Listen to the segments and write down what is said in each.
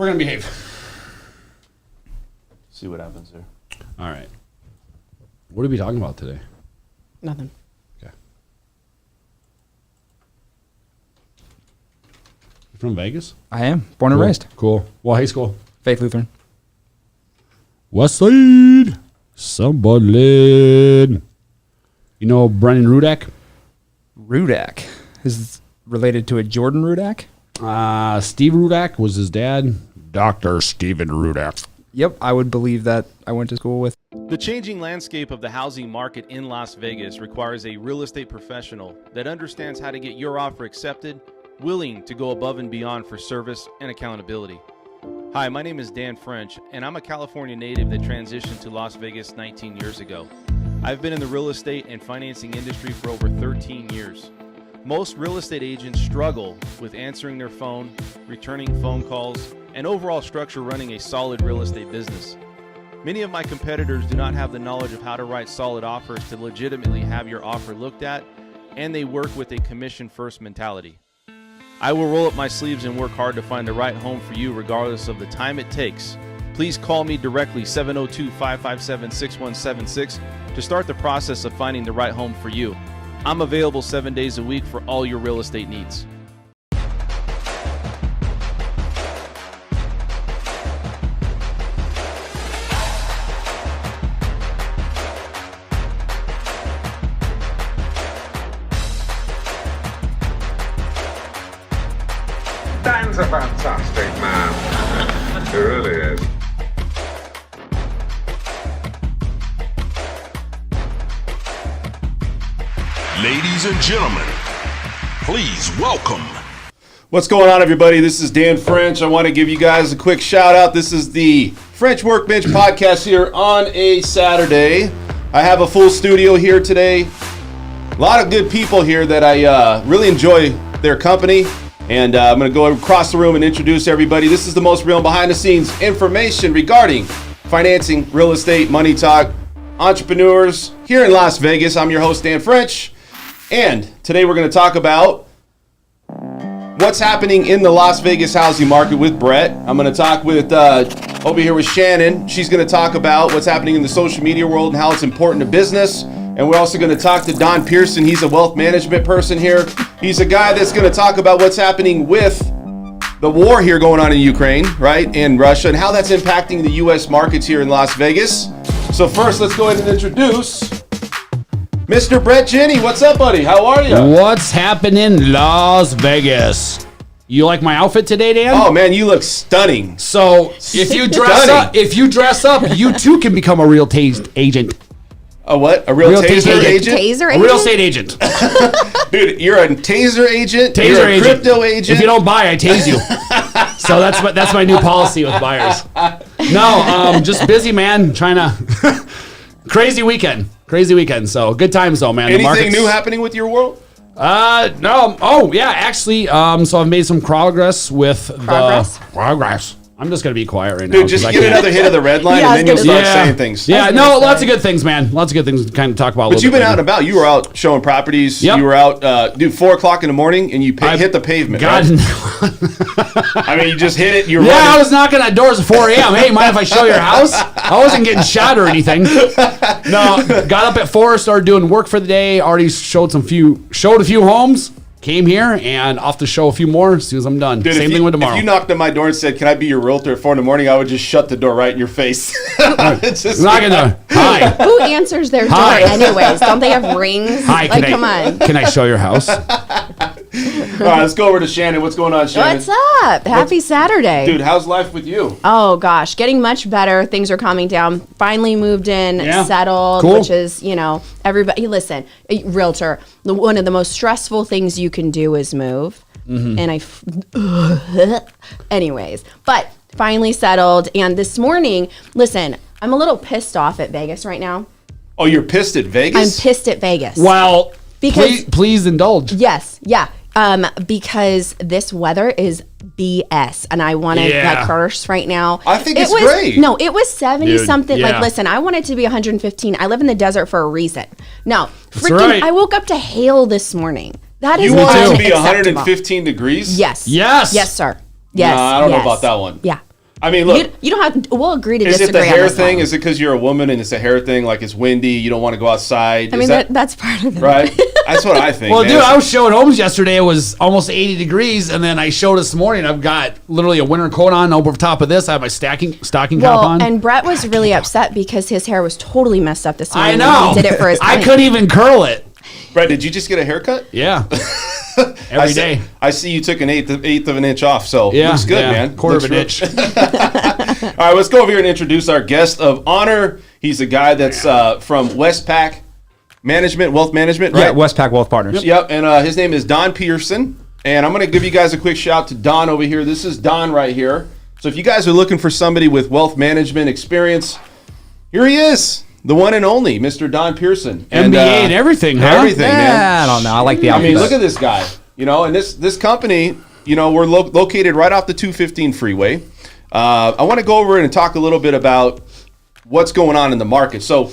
We're going to behave. See what happens here. All right. What are we talking about today? Nothing. Okay. You from Vegas? I am. Born and raised. Cool. Well, high school. Faith Lutheran. West Side. Somebody. You know Brennan Rudak? Rudak. Is related to a Jordan Rudak? Steve Rudak was his dad. Dr. Steven Rudak. Yep, I would believe that I went to school with. The changing landscape of the housing market in Las Vegas requires a real estate professional that understands how to get your offer accepted, willing to go above and beyond for service and accountability. Hi, my name is Dan French, and I'm a California native that transitioned to Las Vegas 19 years ago. I've been in the real estate and financing industry for over 13 years. Most real estate agents struggle with answering their phone, returning phone calls, and overall structure running a solid real estate business. Many of my competitors do not have the knowledge of how to write solid offers to legitimately have your offer looked at, and they work with a commission-first mentality. I will roll up my sleeves and work hard to find the right home for you regardless of the time it takes. Please call me directly 702-557-6176 to start the process of finding the right home for you. I'm available 7 days a week for all your real estate needs. Dan's a fantastic man. He really is. Ladies and gentlemen, please welcome. What's going on, everybody? This is Dan French. I want to give you guys a quick shout out. This is the French Workbench podcast here on a Saturday. I have a full studio here today. A lot of good people here that I really enjoy their company. And I'm going to go across the room and introduce everybody. This is the most real behind-the-scenes information regarding financing, real estate, money talk, entrepreneurs here in Las Vegas. I'm your host, Dan French. And today we're going to talk about what's happening in the Las Vegas housing market with Bret. I'm going to talk with over here with Shannon. She's going to talk about what's happening in the social media world and how it's important to business. And we're also going to talk to Don Pearson. He's a wealth management person here. He's a guy that's going to talk about what's happening with the war here going on in Ukraine, right, and Russia, and how that's impacting the U.S. markets here in Las Vegas. So first, let's go ahead and introduce Mr. Bret Jenny. What's up, buddy? How are you? What's happening in Las Vegas? You like my outfit today, Dan? Oh man, you look stunning. So if you dress up, you too can become a real taste agent. A what? A real taser agent? Taser A agent? real estate agent. Dude, you're a taser agent. Taser you're a agent. crypto agent. If you don't buy, I tase you. So that's my new policy with buyers. No, just busy, man. Trying to crazy weekend. So good times though, man. Anything new happening with your world? No. Oh yeah, actually. So I've made some progress with progress. I'm just going to be quiet right now. Dude, just get another hit of the red line and then you'll start saying things. Yeah, no, lots of good things, man. Lots of good things to kind of talk about. But you've been out and about. You were out showing properties. Yep. You were out, dude, 4 o'clock in the morning and you hit the pavement. God, right? I mean, you just hit it. You're running. I was knocking at doors at 4 a.m. Hey, mind if I show your house? I wasn't getting shot or anything. No, got up at 4, started doing work for the day. Already showed a few homes. Came here and off to show a few more as soon as I'm done. Dude, Same thing with tomorrow. If you knocked on my door and said, "Can I be your realtor at 4 in the morning?" I would just shut the door right in your face. It's just not gonna. Hi. Who answers their door anyways? Don't they have rings? Hi. Come on. Can I show your house? All right, let's go over to Shannon. What's going on, Shannon? What's up? Happy Saturday. Dude, how's life with you? Oh, gosh. Getting much better. Things are calming down. Finally moved in, settled, cool. Which is, everybody. Listen, a realtor, one of the most stressful things you can do is move. Mm-hmm. And anyways, but finally settled. And this morning, listen, I'm a little pissed off at Vegas right now. Oh, you're pissed at Vegas? I'm pissed at Vegas. Well, please indulge. Yes, yeah. Because this weather is BS, and I want to curse right now. I think it's great. No, it was 70 something. Yeah. Like, listen, I want it to be 115. I live in the desert for a reason. No, freaking, right. I woke up to hail this morning. That is you want it to be unacceptable. 115 degrees? Yes. Yes. Yes, sir. Yes. Nah, I don't know about that one. Yeah. I mean, look. You don't have. We'll agree to Is it disagree. the hair on this thing? one. Is it because you're a woman and it's a hair thing? Like it's windy, you don't want to go outside. I mean, that's part of it. right. That's what I think. Well, man. dude, I was showing homes yesterday. It was almost 80 degrees, and then I showed this morning. I've got literally a winter coat on over top of this. I have my stocking cap on. And Bret was really upset because his hair was totally messed up this morning. I know. When he did it for his. I couldn't even curl it. Brett, did you just get a haircut? Yeah. Every day. I see you took an eighth of an inch off, so looks good, man. Quarter of an Looks inch. All right, let's go over here and introduce our guest of honor. He's a guy that's from WestPac Wealth Management, right? Yeah, WestPac Wealth Partners. Yep, and his name is Don Pearson. And I'm going to give you guys a quick shout to Don over here. This is Don right here. So if you guys are looking for somebody with wealth management experience, here he is. The one and only, Mr. Don Pearson. MBA and everything, huh? Everything, man. I don't know. I like the I mean, alphabet. look at this guy. You know, and this company, you know, we're located right off the 215 freeway. I want to go over and talk a little bit about what's going on in the market. So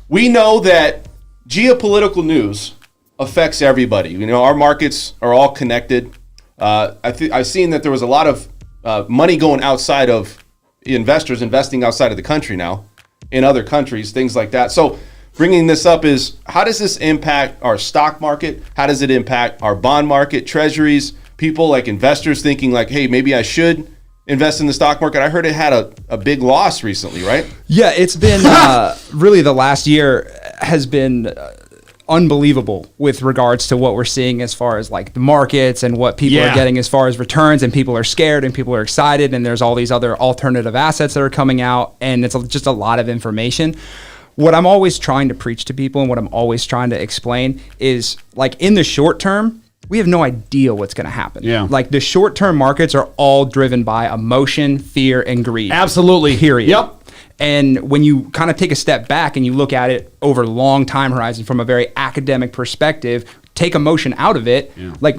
we know that geopolitical news affects everybody. You know, our markets are all connected. I've seen that there was a lot of money going outside of investors investing outside of the country now, in other countries, things like that. So bringing this up is, how does this impact our stock market? How does it impact our bond market, treasuries, people like investors thinking like, hey, maybe I should invest in the stock market? I heard it had a big loss recently, right? Yeah, it's been really the last year has been unbelievable with regards to what we're seeing as far as like the markets and what people are getting as far as returns, and people are scared and people are excited, and there's all these other alternative assets that are coming out, and it's just a lot of information. What I'm always trying to preach to people and what I'm always trying to explain is, like, in the short term, we have no idea what's going to happen. Yeah. Like, the short-term markets are all driven by emotion, fear, and greed. Absolutely. Period. Yep. And when you kind of take a step back and you look at it over long time horizon from a very academic perspective, take emotion out of it, like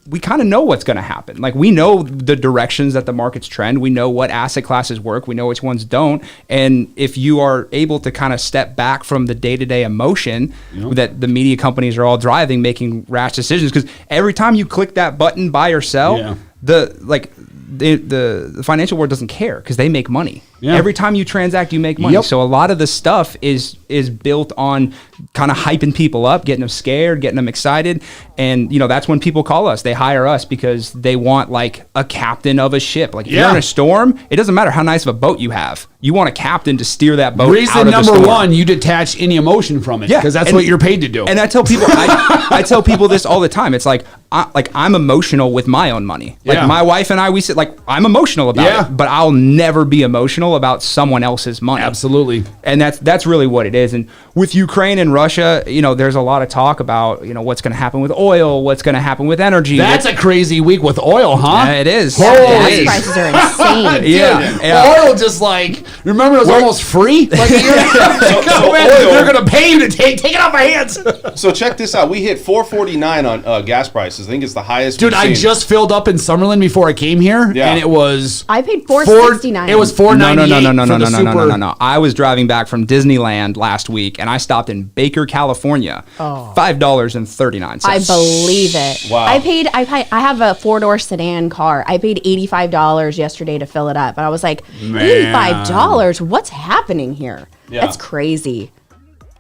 we kind of know what's going to happen. Like, we know the directions that the markets trend. We know what asset classes work. We know which ones don't. And if you are able to kind of step back from the day-to-day emotion that the media companies are all driving, making rash decisions, because every time you click that button, buy or sell, the financial world doesn't care because they make money. Every time you transact, you make money. So a lot of the stuff is built on kind of hyping people up, getting them scared, getting them excited. And, you know, that's when people call us. They hire us because they want, like, a captain of a ship. Like, if you're in a storm, it doesn't matter how nice of a boat you have. You want a captain to steer that boat out of the storm. Reason number one, you detach any emotion from it, because that's what you're paid to do. And I tell people, I tell people this all the time. It's like, I'm emotional with my own money. Like, my wife and I, we sit, like, I'm emotional about it, but I'll never be emotional about someone else's money. Absolutely. And that's really what it is. And with Ukraine and Russia, you know, there's a lot of talk about, you know, what's going to happen with oil, what's going to happen with energy. That's a crazy week with oil, huh? Yeah, it is. Gas prices are insane. Dude, oil just, like, remember it was almost free? Like, they're going to pay you to take it off my hands. So check this out. We hit $4.49 on gas prices. I think it's the highest. Dude, we've I seen. just filled up in Summerlin before I came here, and it was I paid $4.69. It was $4.98. No. I was driving back from Disneyland last week, and I stopped in Baker, California. $5.39. I believe it. Wow. I have a 4-door sedan car. I paid $85 yesterday to fill it up. And I was like, $85? What's happening here? Yeah. That's crazy.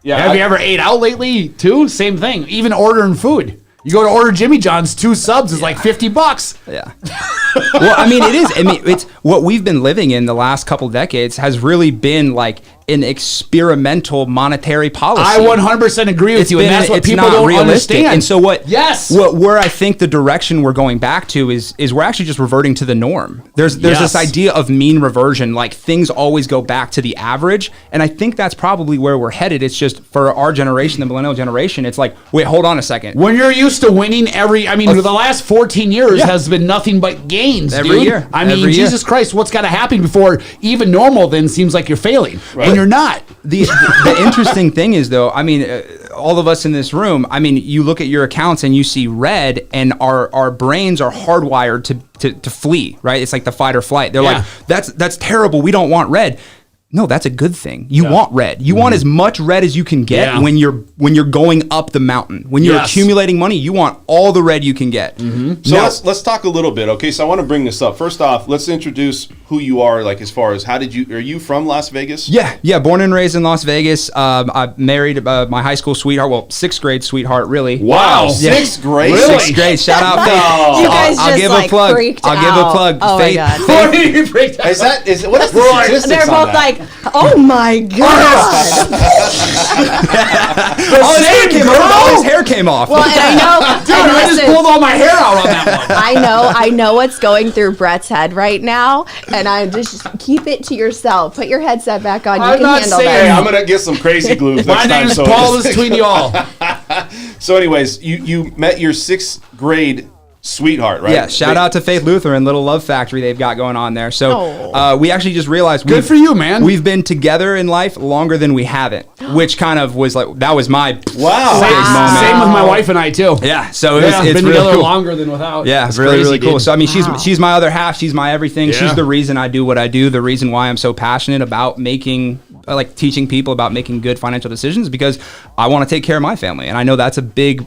Yeah, Have you ever ate out lately, too? Same thing. Even ordering food. You go to order Jimmy John's, 2 subs is like $50. Yeah. Well, I mean, it is. I mean, it's what we've been living in the last couple decades has really been like an experimental monetary policy. I 100% agree with you, and that's what people don't understand. And so Yes. Where I think the direction we're going back to is we're actually just reverting to the norm. There's this idea of mean reversion, like things always go back to the average, and I think that's probably where we're headed. It's just for our generation, the millennial generation, it's like, wait, hold on a second. When you're used to winning the last 14 years has been nothing but gains, Every dude. year. I mean, Every year. Jesus Christ, what's got to happen before even normal then seems like you're failing, and you're not. The interesting thing is, though, I mean, all of us in this room, I mean, you look at your accounts and you see red, and our brains are hardwired to flee, right? It's like the fight or flight. They're like, that's terrible. We don't want red. no, that's a good thing. You want red. You want as much red as you can get when you're going up the mountain. When you're accumulating money, you want all the red you can get. So let's talk a little bit. Okay, so I want to bring this up. First off, let's introduce who you are. Like as far as are you from Las Vegas? Yeah. Born and raised in Las Vegas. I married my high school sweetheart. Well, 6th grade sweetheart, really. Wow, 6th grade. Really? 6th grade. Shout out Faith. You guys I'll just give like a plug. freaked I'll give a plug. out. Oh Faith. my God. What are you freaked out? What is the statistics They're on both that? like, oh my God. All his hair came off. Well, and I know. Dude, I just pulled all my hair out on that one. I know what's going through Bret's head right now, and I just keep it to yourself. Put your headset back on. You I'm can not handle saying- Hey, that. I'm gonna get some crazy glue next My time. name is so Paul. This is between y'all. So, anyways, you met your 6th grade sweetheart, right? Yeah, shout out to Faith Lutheran, little love factory they've got going on there. So we actually just realized Good for you, man. We've been together in life longer than we haven't, which kind of was like, that was my Wow. big moment. Same with my wife and I too. Yeah, so Yeah, it's been really together cool. longer than without. Yeah, It's really, crazy, really cool. dude. So I mean, she's my other half. She's my everything. Yeah. She's the reason I do what I do. The reason why I'm so passionate about teaching people about making good financial decisions, because I want to take care of my family, and I know that's a big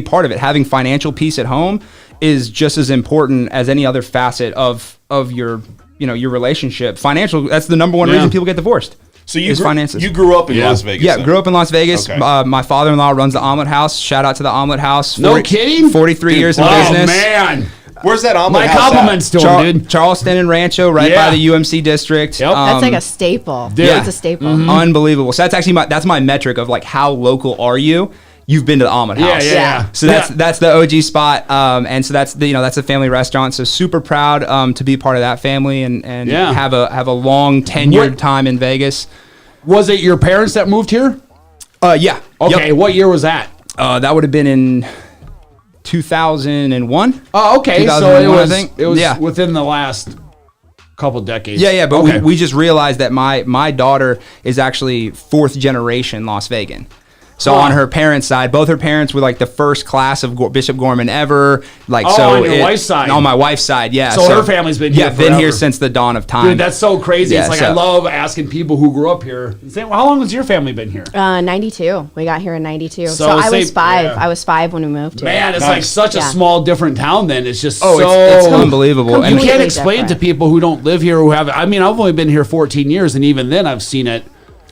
part of it. Having financial peace at home is just as important as any other facet of your relationship. Financial, that's the number one reason people get divorced. So finances. you grew up in Las Vegas. Yeah, then? grew up in Las Vegas. Okay. My father-in-law runs the Omelet House. Shout out to the Omelet House. No kidding? 43 years in Oh business. man. Where's that omelet My house compliments to him, dude. Charleston and Rancho, right by the UMC district. Yep. That's like a staple. Dude. That's a staple. Unbelievable. So that's actually that's my metric of like how local are you? You've been to the Omelet House. Yeah. So that's the OG spot, and so that's a family restaurant. So super proud to be part of that family and have a long tenured time in Vegas. Was it your parents that moved here? Yeah. Okay. Yep. What year was that? That would have been in 2001. Oh, okay. So it 2001, was. I think. It was Yeah. within the last couple decades. Yeah. But okay. we just realized that my daughter is actually 4th generation Las Vegan. So on her parents' side, both her parents were like the first class of Bishop Gorman ever. Like on your wife's side. On my wife's side, yeah. So her family's been here been here forever. since the dawn of time. Dude, that's so crazy. Yeah, It's like I love asking people who grew up here. Saying, well, how long has your family been here? 92. We got here in 92. So So I say- was 5. yeah. I was 5 when we moved here. Man, it's like such a Yeah. small, different town. Then it's just it's unbelievable. You And can't Completely explain different. to people who don't live here who have. I mean, I've only been here 14 years, and even then, I've seen it.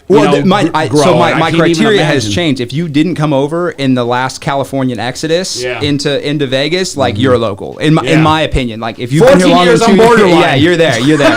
Well, grow, my and I can't even criteria has imagine. changed. If you didn't come over in the last Californian exodus Yeah. into Vegas, like you're a local. In Yeah. my opinion, like if you've 14 been here longer years than on 2 years, borderline. yeah, you're there.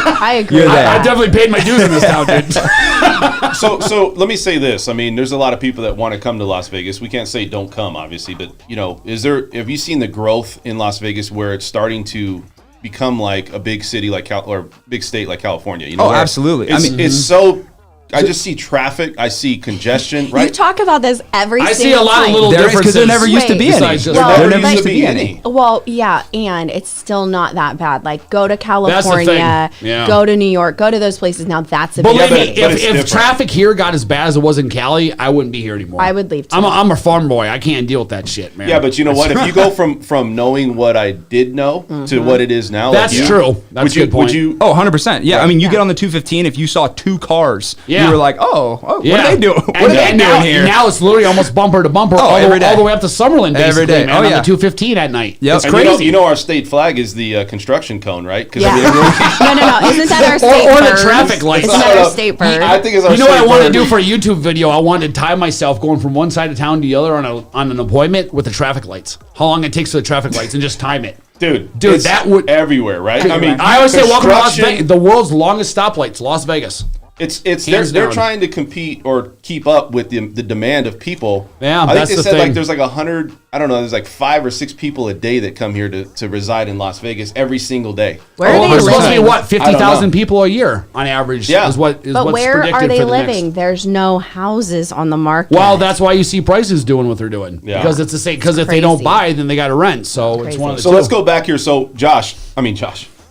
I agree. You're with there. I that. definitely paid my dues in this town, dude. So let me say this. I mean, there's a lot of people that want to come to Las Vegas. We can't say don't come, obviously, but have you seen the growth in Las Vegas where it's starting to become like a big city like or big state like California? Oh, absolutely. It's so. I just see traffic. I see congestion. Right. You talk about this every I single see a lot time. of little There is, differences. because there never used to be any. Besides just- Well, there but- never used to be any. Well, yeah, and it's still not that bad. Like, go to the thing. California, Yeah. go to New York, go to those places. Now that's a Believe big me, city. but it's if different. traffic here got as bad as it was in Cali, I wouldn't be here anymore. I would leave too. I'm a farm boy. I can't deal with that shit, man. Yeah, but you know what? If you go from knowing what I did know to what it is now, That's true. That's a good point. Would you? Oh, 100%. Yeah, I mean, you get on the 215, if you saw 2 cars, Yeah. you were like, what are they doing? What And are they now, doing here? Now it's literally almost bumper to bumper all, every day. all the way up to Summerlin, basically, Every day. man, Oh, on yeah. the 215 at night. Yep. It's And crazy. you know our state flag is the construction cone, right? 'Cause Yeah. I mean, no. Isn't that our state or the bird? traffic lights. Isn't that our state bird? I think it's our You know what I state want to bird. do for a YouTube video? I wanted to time myself going from one side of town to the other on an appointment with the traffic lights. How long it takes for the traffic lights and just time it. Dude, Dude, that would everywhere, right? I mean, I always say welcome to Las construction- Vegas, the world's longest stoplights, Las Vegas. It's Hands they're down. trying to compete or keep up with the demand of people. Yeah, I think that's they the said thing. like there's like 100. I don't know. There's like 5 or 6 people a day that come here to reside in Las Vegas every single day. Where are they There's supposed to be living? what 50,000 people a year on average. Yeah. is what is But what's where predicted are they for the next- living? There's no houses on the market. Well, that's why you see prices doing what they're doing. Yeah. Because it's the same. Because if they don't crazy. buy, then they got to rent. So it's Crazy. one of the So two. let's go back here. So Josh.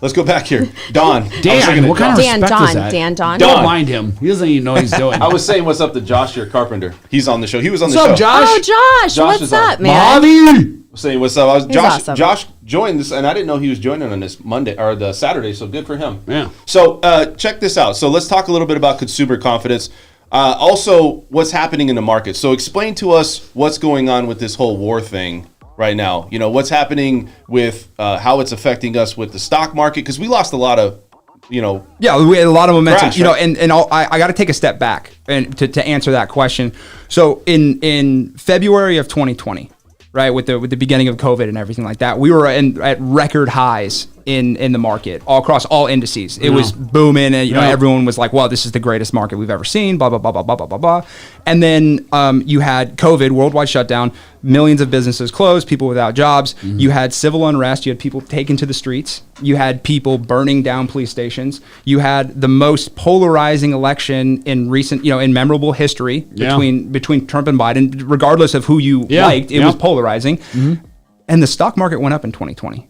Let's go back here. Don. I was Dan, looking at what kind of Dan, respect is Don, that? Dan, Don. Don't Don. mind him. He doesn't even know what he's doing. I was saying what's up to Josh here, Carpenter. He's on the show. He was on What's the up, show. Josh? Oh, Josh, Josh what's is on. up, man? Bobby. saying what's up. He's awesome. Josh joined this, and I didn't know he was joining on this Monday or the Saturday. So good for him. Yeah. So check this out. So let's talk a little bit about consumer confidence. Also, what's happening in the market. So explain to us what's going on with this whole war thing right now. You know, what's happening with how it's affecting us with the stock market, because we lost a lot of, you know. Yeah, we had a lot of momentum. Crash, you know, right? and I got to take a step back and to answer that question. So in February of 2020, right, with the beginning of COVID and everything like that, we were at record highs in the market all across all indices. It was booming, and everyone was like, "Well, this is the greatest market we've ever seen." Blah blah blah blah blah blah blah blah. And then you had COVID, worldwide shutdown, millions of businesses closed, people without jobs. You had civil unrest. You had people taken to the streets. You had people burning down police stations. You had the most polarizing election in recent, in memorable history between Trump and Biden. Regardless of who you liked, it was polarizing. And the stock market went up in 2020.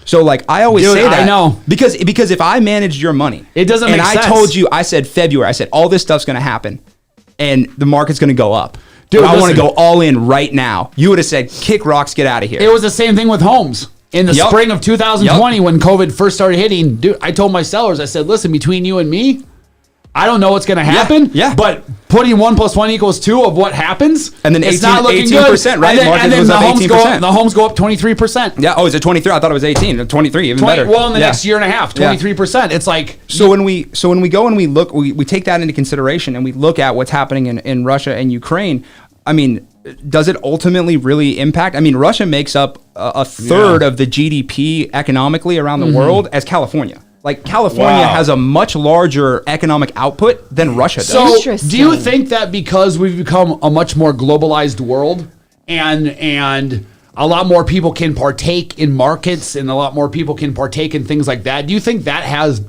So like I always say that, I know, because if I managed your money, it doesn't make sense. And I told you, I said February, I said all this stuff's going to happen, and the market's going to go up. Dude, I want to go all in right now. You would have said, kick rocks, get out of here. It was the same thing with homes. In the spring of 2020, when COVID first started hitting, dude, I told my sellers, I said, listen, between you and me, I don't know what's going to happen, but putting 1 + 1 = 2 of what happens, and then it's not looking 18%, good. right? And then the homes go up 23%. Yeah. Oh, is it 23? I thought it was 18. 23, even better. Well, in the next year and a half, 23%. It's like so when we go and we look, we take that into consideration and we look at what's happening in Russia and Ukraine. I mean, does it ultimately really impact? I mean, Russia makes up a third of the GDP economically around the world as California. Like California has a much larger economic output than Russia does. So do you think that because we've become a much more globalized world and a lot more people can partake in markets and a lot more people can partake in things like that, do you think that has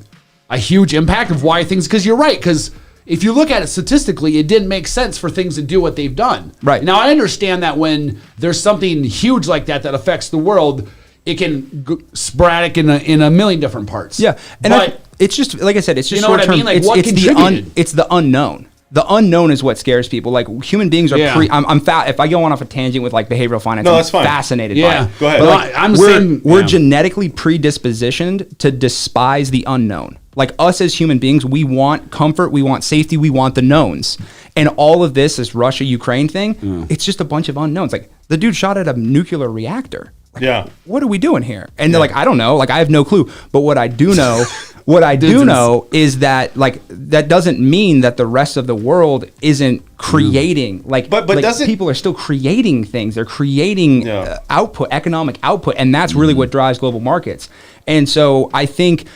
a huge impact of why things, because you're right, because if you look at it statistically, it didn't make sense for things to do what they've done. Right. Now, I understand that when there's something huge like that affects the world, it can sporadic in a million different parts. Yeah, and it's just like I said, it's just you know what I mean. Like what contributed? It's the unknown. The unknown is what scares people. Like human beings are. If I go on off a tangent with like behavioral finance, that's fine. Fascinated by it. Go ahead. But we're genetically predispositioned to despise the unknown. Like us as human beings, we want comfort, we want safety, we want the knowns. And all of this Russia Ukraine thing, it's just a bunch of unknowns. Like the dude shot at a nuclear reactor. Like, what are we doing here? And they're like, I don't know. Like I have no clue. But what I do know, is that like that doesn't mean that the rest of the world isn't creating. Like, but people are still creating things. They're creating output, economic output, and that's really what drives global markets. And so I think,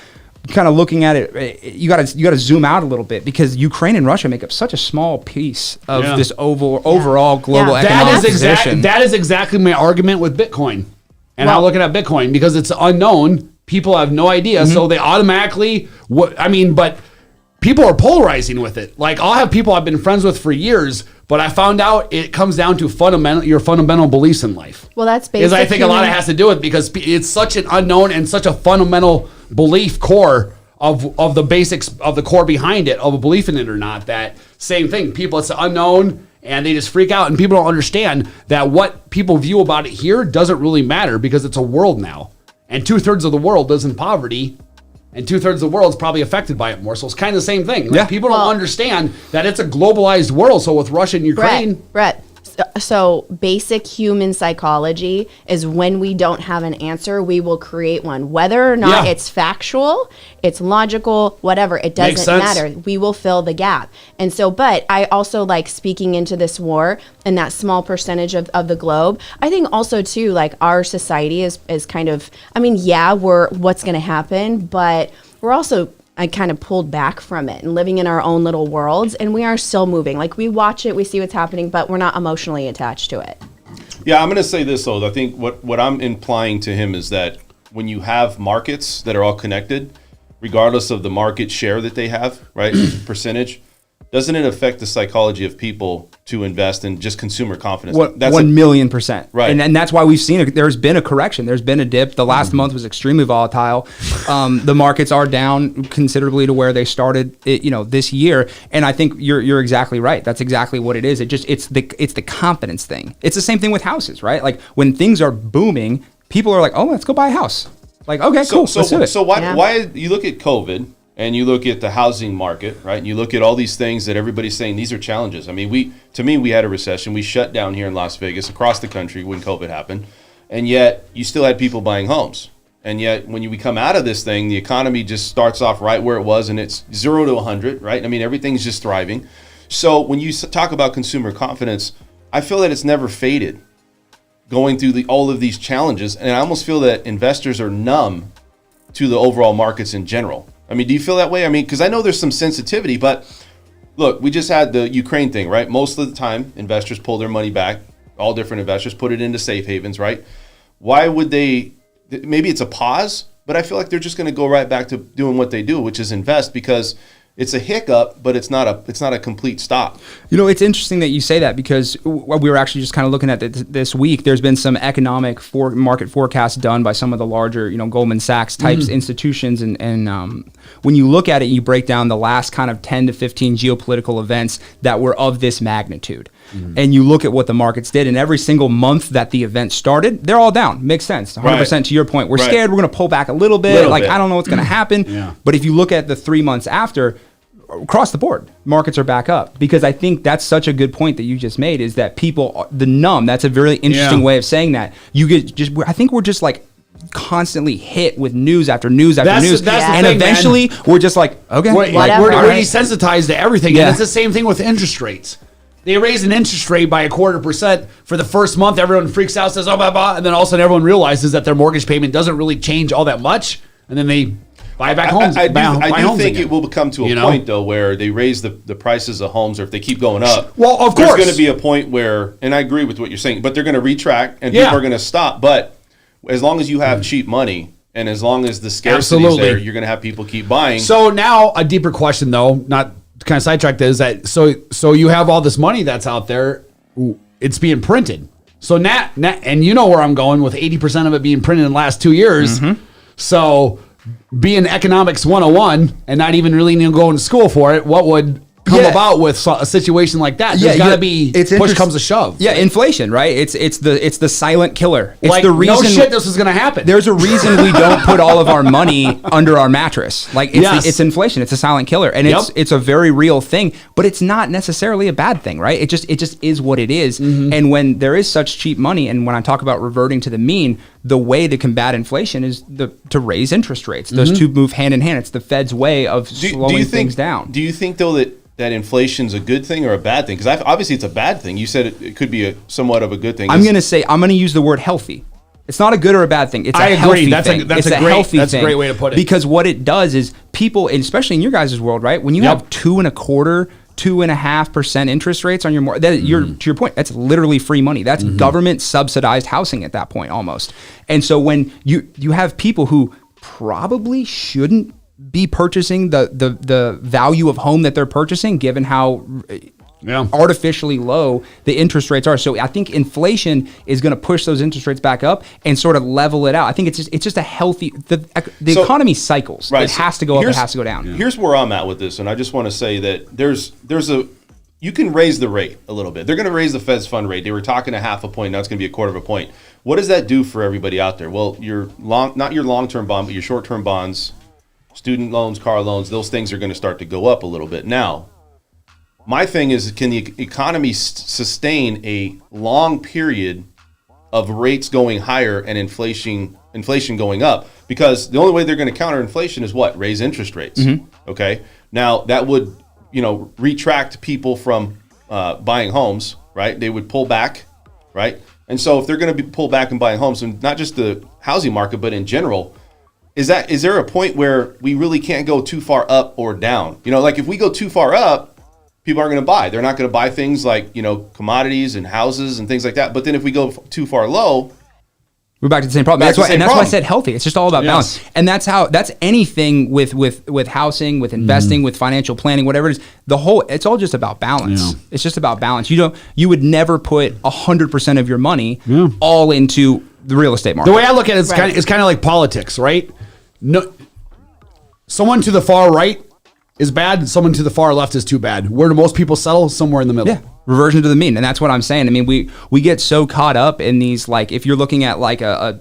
kind of looking at it, you got to zoom out a little bit, because Ukraine and Russia make up such a small piece of this overall global economic position. That is exactly my argument with Bitcoin. And I'm looking at Bitcoin because it's unknown. People have no idea, so they automatically. But people are polarizing with it. Like I'll have people I've been friends with for years, but I found out it comes down to your fundamental beliefs in life. Well, that's basically. Because I think a lot of it has to do with because it's such an unknown and such a fundamental belief core of the basics of the core behind it, of a belief in it or not. That same thing. People, it's unknown. And they just freak out, and people don't understand that what people view about it here doesn't really matter because it's a world now. And 2/3 of the world lives in poverty, and 2/3 of the world is probably affected by it more. So it's kind of the same thing. Like people don't understand that it's a globalized world. So with Russia and Ukraine. Bret. So basic human psychology is when we don't have an answer, we will create one. Whether or not it's factual, it's logical, whatever, it doesn't matter. We will fill the gap. And so, but I also like speaking into this war and that small percentage of the globe. I think also too, like our society is kind of, we're what's going to happen, but we're also I kind of pulled back from it and living in our own little worlds, and we are still moving. Like we watch it, we see what's happening, but we're not emotionally attached to it. Yeah, I'm going to say this though. I think what I'm implying to him is that when you have markets that are all connected, regardless of the market share that they have, right, percentage, doesn't it affect the psychology of people to invest in just consumer confidence? That's 1,000,000%. Right. And that's why we've seen there's been a correction. There's been a dip. The last month was extremely volatile. The markets are down considerably to where they started this year. And I think you're exactly right. That's exactly what it is. It's the confidence thing. It's the same thing with houses, right? Like when things are booming, people are like, oh, let's go buy a house. Like, okay, cool. Let's do it. So why you look at COVID and you look at the housing market, right? And you look at all these things that everybody's saying, these are challenges. I mean, we had a recession. We shut down here in Las Vegas, across the country when COVID happened. And yet you still had people buying homes. And yet when we come out of this thing, the economy just starts off right where it was, and it's 0 to 100, right? I mean, everything's just thriving. So when you talk about consumer confidence, I feel that it's never faded going through all of these challenges. And I almost feel that investors are numb to the overall markets in general. I mean, do you feel that way? I mean, because I know there's some sensitivity, but look, we just had the Ukraine thing, right? Most of the time, investors pull their money back. All different investors put it into safe havens, right? Why would they? Maybe it's a pause, but I feel like they're just going to go right back to doing what they do, which is invest, because it's a hiccup, but it's not a complete stop. It's interesting that you say that, because we were actually just kind of looking at this week. There's been some economic market forecasts done by some of the larger, Goldman Sachs types institutions. And when you look at it, you break down the last kind of 10 to 15 geopolitical events that were of this magnitude. And you look at what the markets did, and every single month that the event started, they're all down. Makes sense. 100% to your point. We're scared. We're going to pull back a little bit. I don't know what's going to happen. Yeah. But if you look at the 3 months after, across the board, markets are back up. Because I think that's such a good point that you just made, is that people, that's a very interesting way of saying that. I think we're just like constantly hit with news after news after news. And thing, eventually we're just like, okay. We're desensitized to everything. Yeah. And it's the same thing with interest rates. They raise an interest rate by 0.25% for the first month. Everyone freaks out, says, oh, blah, blah. And then all of a sudden everyone realizes that their mortgage payment doesn't really change all that much. And then they buy back homes. I do think it will come to a point, though, where they raise the prices of homes, or if they keep going up. Well, of course. There's going to be a point where, and I agree with what you're saying, but they're going to retract and people are going to stop. But as long as you have cheap money, and as long as the scarcity is there, you're going to have people keep buying. So now a deeper question, though, not to kind of sidetrack this, is that so you have all this money that's out there, it's being printed. So now, and you know where I'm going with 80% of it being printed in the last 2 years. So being economics 101 and not even really going to school for it, what would come about with a situation like that? There's got to be push comes to shove. Yeah, inflation, right? It's the silent killer. It's like, the reason no shit this is going to happen. There's a reason we don't put all of our money under our mattress. Like it's inflation. It's a silent killer, and it's a very real thing. But it's not necessarily a bad thing, right? It just is what it is. And when there is such cheap money, and when I talk about reverting to the mean, the way to combat inflation is to raise interest rates. Those two move hand in hand. It's the Fed's way of slowing things down. Do you think, though, that inflation's a good thing or a bad thing? Because obviously it's a bad thing. You said it could be somewhat of a good thing. I'm going to use the word healthy. It's not a good or a bad thing. It's a healthy thing. That's a great way to put it. Because what it does is people, especially in your guys' world, right? When you have 2.25%, 2.5% interest rates on your mortgage, to your point, that's literally free money. That's government subsidized housing at that point almost. And so when you have people who probably shouldn't be purchasing the value of home that they're purchasing, given how artificially low the interest rates are. So I think inflation is going to push those interest rates back up and sort of level it out. I think it's just a healthy, the economy cycles. Right. It has to go up, it has to go down. Here's where I'm at with this, and I just want to say that you can raise the rate a little bit. They're going to raise the Fed's fund rate. They were talking 0.5 point. Now it's going to be 1/4 point. What does that do for everybody out there? Well, not your long-term bond, but your short-term bonds, student loans, car loans, those things are going to start to go up a little bit. Now, my thing is, can the economy sustain a long period of rates going higher and inflation going up? Because the only way they're going to counter inflation is what? Raise interest rates. Okay. Now that would, retract people from buying homes, right? They would pull back, right? And so if they're going to be pulled back and buying homes, and not just the housing market, but in general, is there a point where we really can't go too far up or down? Like if we go too far up, people aren't going to buy. They're not going to buy things like, commodities and houses and things like that. But then if we go too far low, We're back to the same problem. That's why I said healthy. It's just all about balance. And that's anything with housing, with investing, with financial planning, whatever it is. It's all just about balance. Yeah. It's just about balance. You would never put 100% of your money all into the real estate market. The way I look at it, it's kind of like politics, right? No, someone to the far right is bad. Someone to the far left is too bad. Where do most people settle? Somewhere in the middle. Yeah. Reversion to the mean. And that's what I'm saying. I mean, we get so caught up in these, like, if you're looking at like a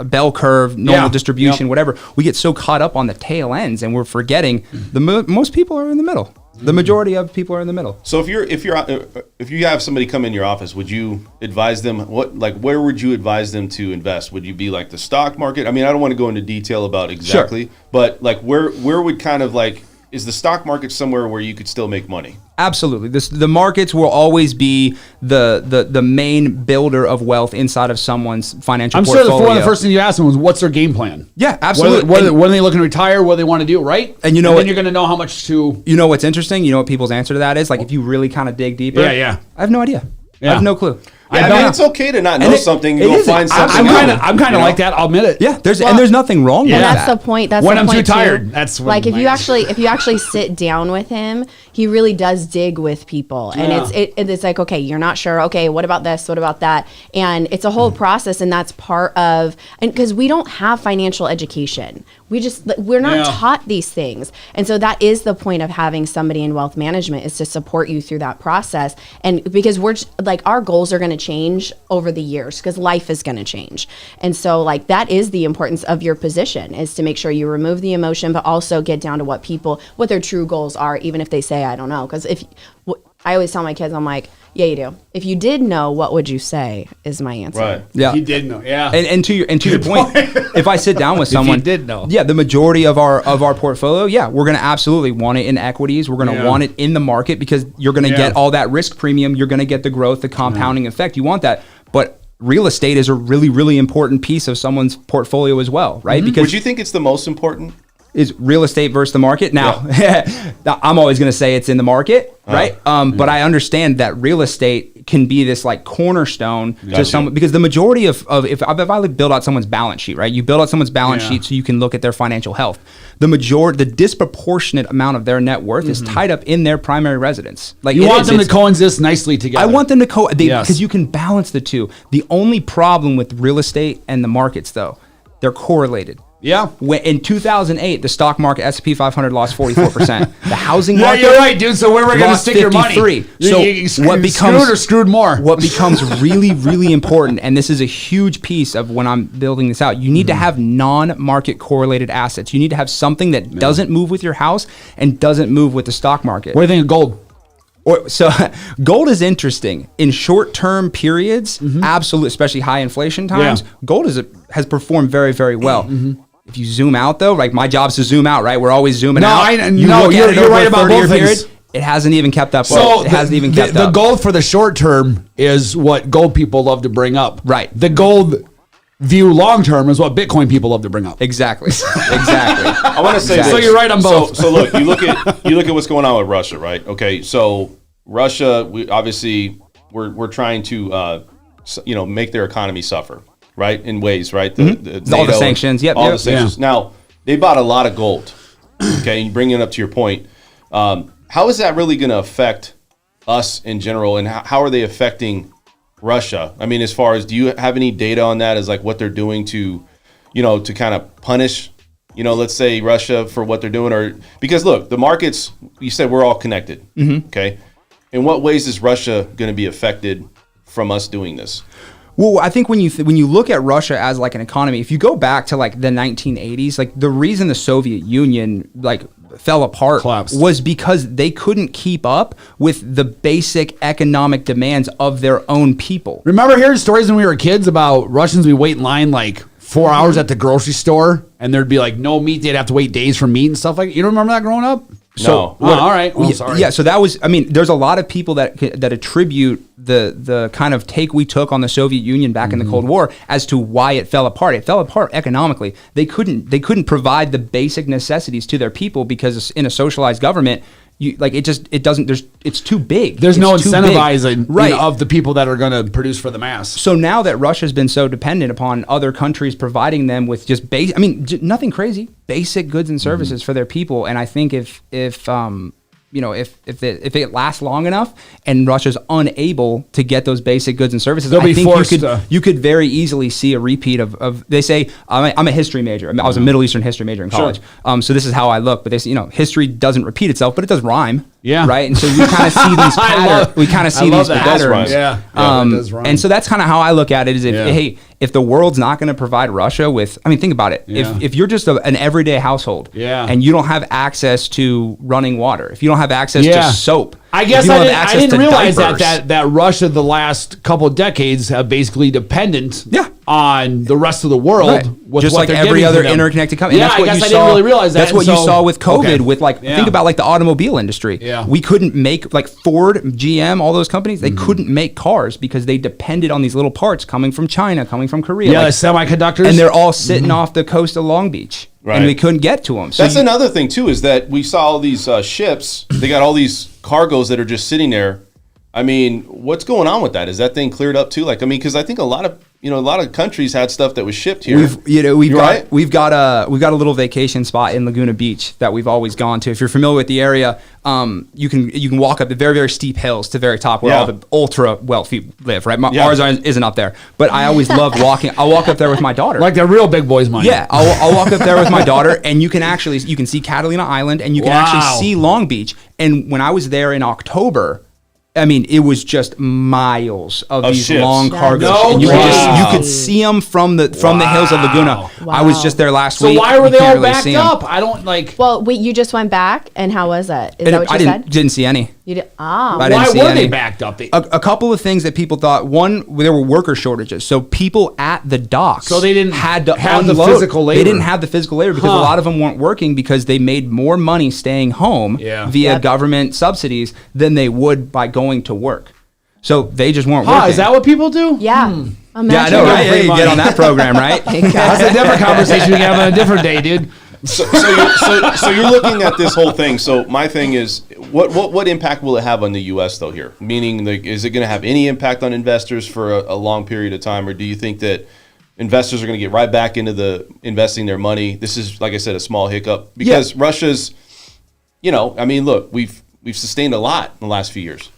bell curve, normal distribution, whatever, we get so caught up on the tail ends and we're forgetting most people are in the middle. The majority of people are in the middle. So if you have somebody come in your office, would you advise them where would you advise them to invest? Would you be like the stock market? I mean, I don't want to go into detail about exactly, but like where would kind of like, is the stock market somewhere where you could still make money? Absolutely. The markets will always be the main builder of wealth inside of someone's financial portfolio. I'm sure one of the first things you ask them was, what's their game plan? Yeah, absolutely. When are they looking to retire? What do they want to do, right? And then you're going to know how much to... You know what's interesting? You know what people's answer to that is? Like, if you really kind of dig deeper. Yeah. I have no idea. I have no clue. Yeah, I mean, it's okay to not know something. Go find something. I'm kind of like that. I'll admit it. Yeah, there's nothing wrong with that. That's the point. That's when the I'm point too tired. Too. That's when like if you actually sit down with him, he really does dig with people, and it's like, okay, you're not sure. Okay, what about this? What about that? And it's a whole process, and that's part of, and because we don't have financial education, we're not taught these things, and so that is the point of having somebody in wealth management, is to support you through that process, and because we're like, our goals are going to change over the years because life is going to change. And so like that is the importance of your position, is to make sure you remove the emotion, but also get down to what their true goals are, even if they say, I don't know. Because I always tell my kids, I'm like, yeah, you do. If you did know, what would you say is my answer. Right. Yeah. He did know. Yeah. And to your point, if I sit down with someone, if you did know. Yeah, the majority of our portfolio, we're going to absolutely want it in equities. We're going to want it in the market because you're going to get all that risk premium. You're going to get the growth, the compounding effect. You want that. But real estate is a really, really important piece of someone's portfolio as well, right? Because would you think it's the most important? Is real estate versus the market? Now, I'm always going to say it's in the market, right? But I understand that real estate can be this like cornerstone to someone, because the majority of if I build out someone's balance sheet, right? You build out someone's balance sheet so you can look at their financial health. The disproportionate amount of their net worth is tied up in their primary residence. Like, you want them to coexist nicely together. I want them to because you can balance the two. The only problem with real estate and the markets, though, they're correlated. Yeah. When in 2008, the stock market S&P 500 lost 44%. The housing market. Yeah, you're right, dude. So where we're going to stick your money? So what becomes screwed or screwed more? What becomes really, really important, and this is a huge piece of when I'm building this out, you need to have non-market correlated assets. You need to have something that doesn't move with your house and doesn't move with the stock market. What do you think of gold? So gold is interesting in short-term periods. Absolutely, especially high inflation times. Gold has performed very, very well. If you zoom out, though, like my job's to zoom out, right? We're always zooming out. You're right about both things. It hasn't even kept up. So it hasn't even kept up. The gold for the short term is what gold people love to bring up. Right. The gold view long term is what Bitcoin people love to bring up. Exactly. I want to say this. So you're right on both. So look, you look at what's going on with Russia, right? Okay, so Russia, we're trying to make their economy suffer, right? In ways, right? All the sanctions. Yep. All the sanctions. Yeah. Now, they bought a lot of gold. Okay, and bringing it up to your point, how is that really going to affect us in general, and how are they affecting Russia? I mean, as far as, do you have any data on that, as like what they're doing to kind of punish, let's say Russia for what they're doing? Or because look, the markets, you said we're all connected. Okay. In what ways is Russia going to be affected from us doing this? Well, I think when you look at Russia as like an economy, if you go back to like the 1980s, like the reason the Soviet Union like fell apart was because they couldn't keep up with the basic economic demands of their own people. Remember hearing stories when we were kids about Russians? We wait in line like 4 hours at the grocery store, and there'd be like no meat. They'd have to wait days for meat and stuff like that. You don't remember that growing up? So, all right. Well, sorry. Yeah, so that was, there's a lot of people that attribute the kind of take we took on the Soviet Union back in the Cold War as to why it fell apart. It fell apart economically. They couldn't provide the basic necessities to their people because in a socialized government, it's too big. There's no It's too big. incentivizing right. of the people that are going to produce for the mass. So now that Russia's been so dependent upon other countries providing them with just nothing crazy, basic goods and services for their people. And I think if it lasts long enough and Russia's unable to get those basic goods and services, They'll I be think forced you could very easily see a repeat of they say, I'm a history major. I was a Middle Eastern history major in college. So this is how I look, but they say, history doesn't repeat itself, but it does rhyme. Yeah. Right. And so we kind of see these patterns. We kind of see these patterns. Yeah. It does rhyme. And so that's kind of how I look at it is if the world's not going to provide Russia with, think about it. Yeah. If you're just an everyday household and you don't have access to running water, if you don't have access to soap, I guess I didn't realize that Russia the last couple of decades have basically dependent on the rest of the world with just what like they're every giving other to them. interconnected company. Yeah, I guess I didn't really realize that. That's what you saw with COVID. With Yeah. think about like the automobile industry. Yeah. We couldn't make like Ford, GM, all those companies. They couldn't make cars because they depended on these little parts coming from China, coming from Korea. Yeah, like semiconductors, and they're all sitting off the coast of Long Beach. Right. And we couldn't get to them. So That's another thing too, is that we saw all these ships. They got all these cargoes that are just sitting there. I mean, what's going on with that? Is that thing cleared up too? Because I think a lot of countries had stuff that was shipped here. We've got a little vacation spot in Laguna Beach that we've always gone to. If you're familiar with the area, you can walk up the very, very steep hills to the very top where all the ultra wealthy live. Right, ours isn't up there, but I always love walking. I'll walk up there with my daughter, like the real big boys' money. Yeah, I'll walk up there with my daughter, and you can see Catalina Island, and you can actually see Long Beach. And when I was there in October, it was just miles of these ships. long cargoes, No and you way. could see them from the hills of Laguna. Wow. I was just there last So week. why were You they can't all really backed see 'em. up? I don't like. Well, wait, you just went back, and how was it? Is that what you said? Didn't see any. You did. I didn't Why see were any. they backed up? A couple of things that people thought. One, there were worker shortages, so people at the docks, So they didn't had to have the unload. physical labor. They didn't have the physical labor because a lot of them weren't working because they made more money staying home via government subsidies than they would by going to work. So they just weren't working. Is that what people do? Yeah. Yeah, I Imagine know, that. right? Yeah, you get on that program, right? That's a different conversation we can have on a different day, dude. So you're looking at this whole thing. So my thing is, what impact will it have on the U.S. though here? Meaning, is it going to have any impact on investors for a long period of time, or do you think that investors are going to get right back into the investing their money? This is, like I said, a small hiccup because Russia's, look, we've sustained a lot in the last few years.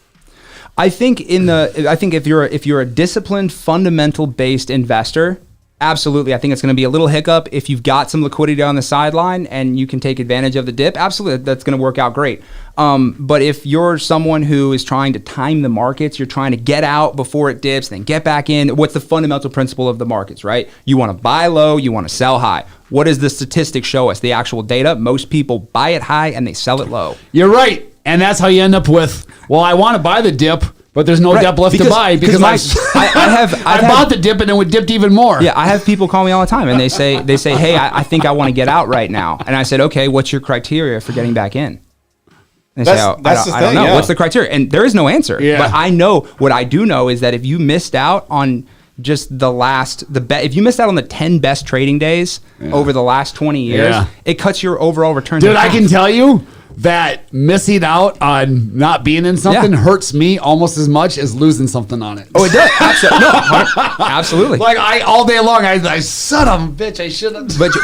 I think if you're a disciplined, fundamental based investor, absolutely. I think it's going to be a little hiccup. If you've got some liquidity on the sideline and you can take advantage of the dip, absolutely, that's going to work out great. But if you're someone who is trying to time the markets, you're trying to get out before it dips, then get back in. What's the fundamental principle of the markets, right? You want to buy low, you want to sell high. What does the statistics show us? The actual data, most people buy it high and they sell it low. You're right. And that's how you end up with, I want to buy the dip, but there's no dip left to buy because I bought the dip and then it dipped even more. Yeah, I have people call me all the time and they say, hey, I think I want to get out right now. And I said, okay, what's your criteria for getting back in? And they say, I don't know. Yeah. What's the criteria? And there is no answer. Yeah. But I know, what I do know is that if you missed out on just if you missed out on the 10 best trading days over the last 20 years, it cuts your overall return. Dude, I can tell you that missing out on not being in something hurts me almost as much as losing something on it. Oh, it does. Absolutely. Like all day long, I son of a bitch, I shouldn't. But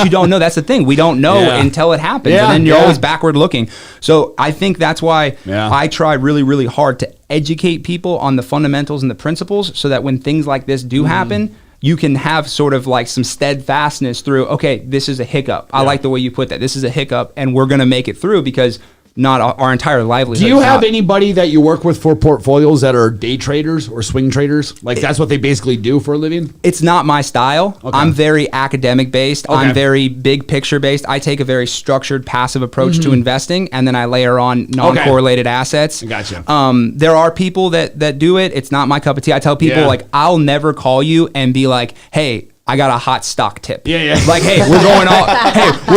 you don't know. That's the thing. We don't know until it happens, and then you're always backward looking. So I think that's why I try really, really hard to educate people on the fundamentals and the principles, so that when things like this do happen, you can have sort of like some steadfastness through, okay, this is a hiccup. I like the way you put that. This is a hiccup, and we're going to make it through because not our entire livelihood. Do you have anybody that you work with for portfolios that are day traders or swing traders? Like that's what they basically do for a living? It's not my style. Okay. I'm very academic based. Okay. I'm very big picture based. I take a very structured, passive approach to investing, and then I layer on non-correlated assets. Gotcha. There are people that do it. It's not my cup of tea. I tell people I'll never call you and be like, hey, I got a hot stock tip. Yeah. Like, hey, we're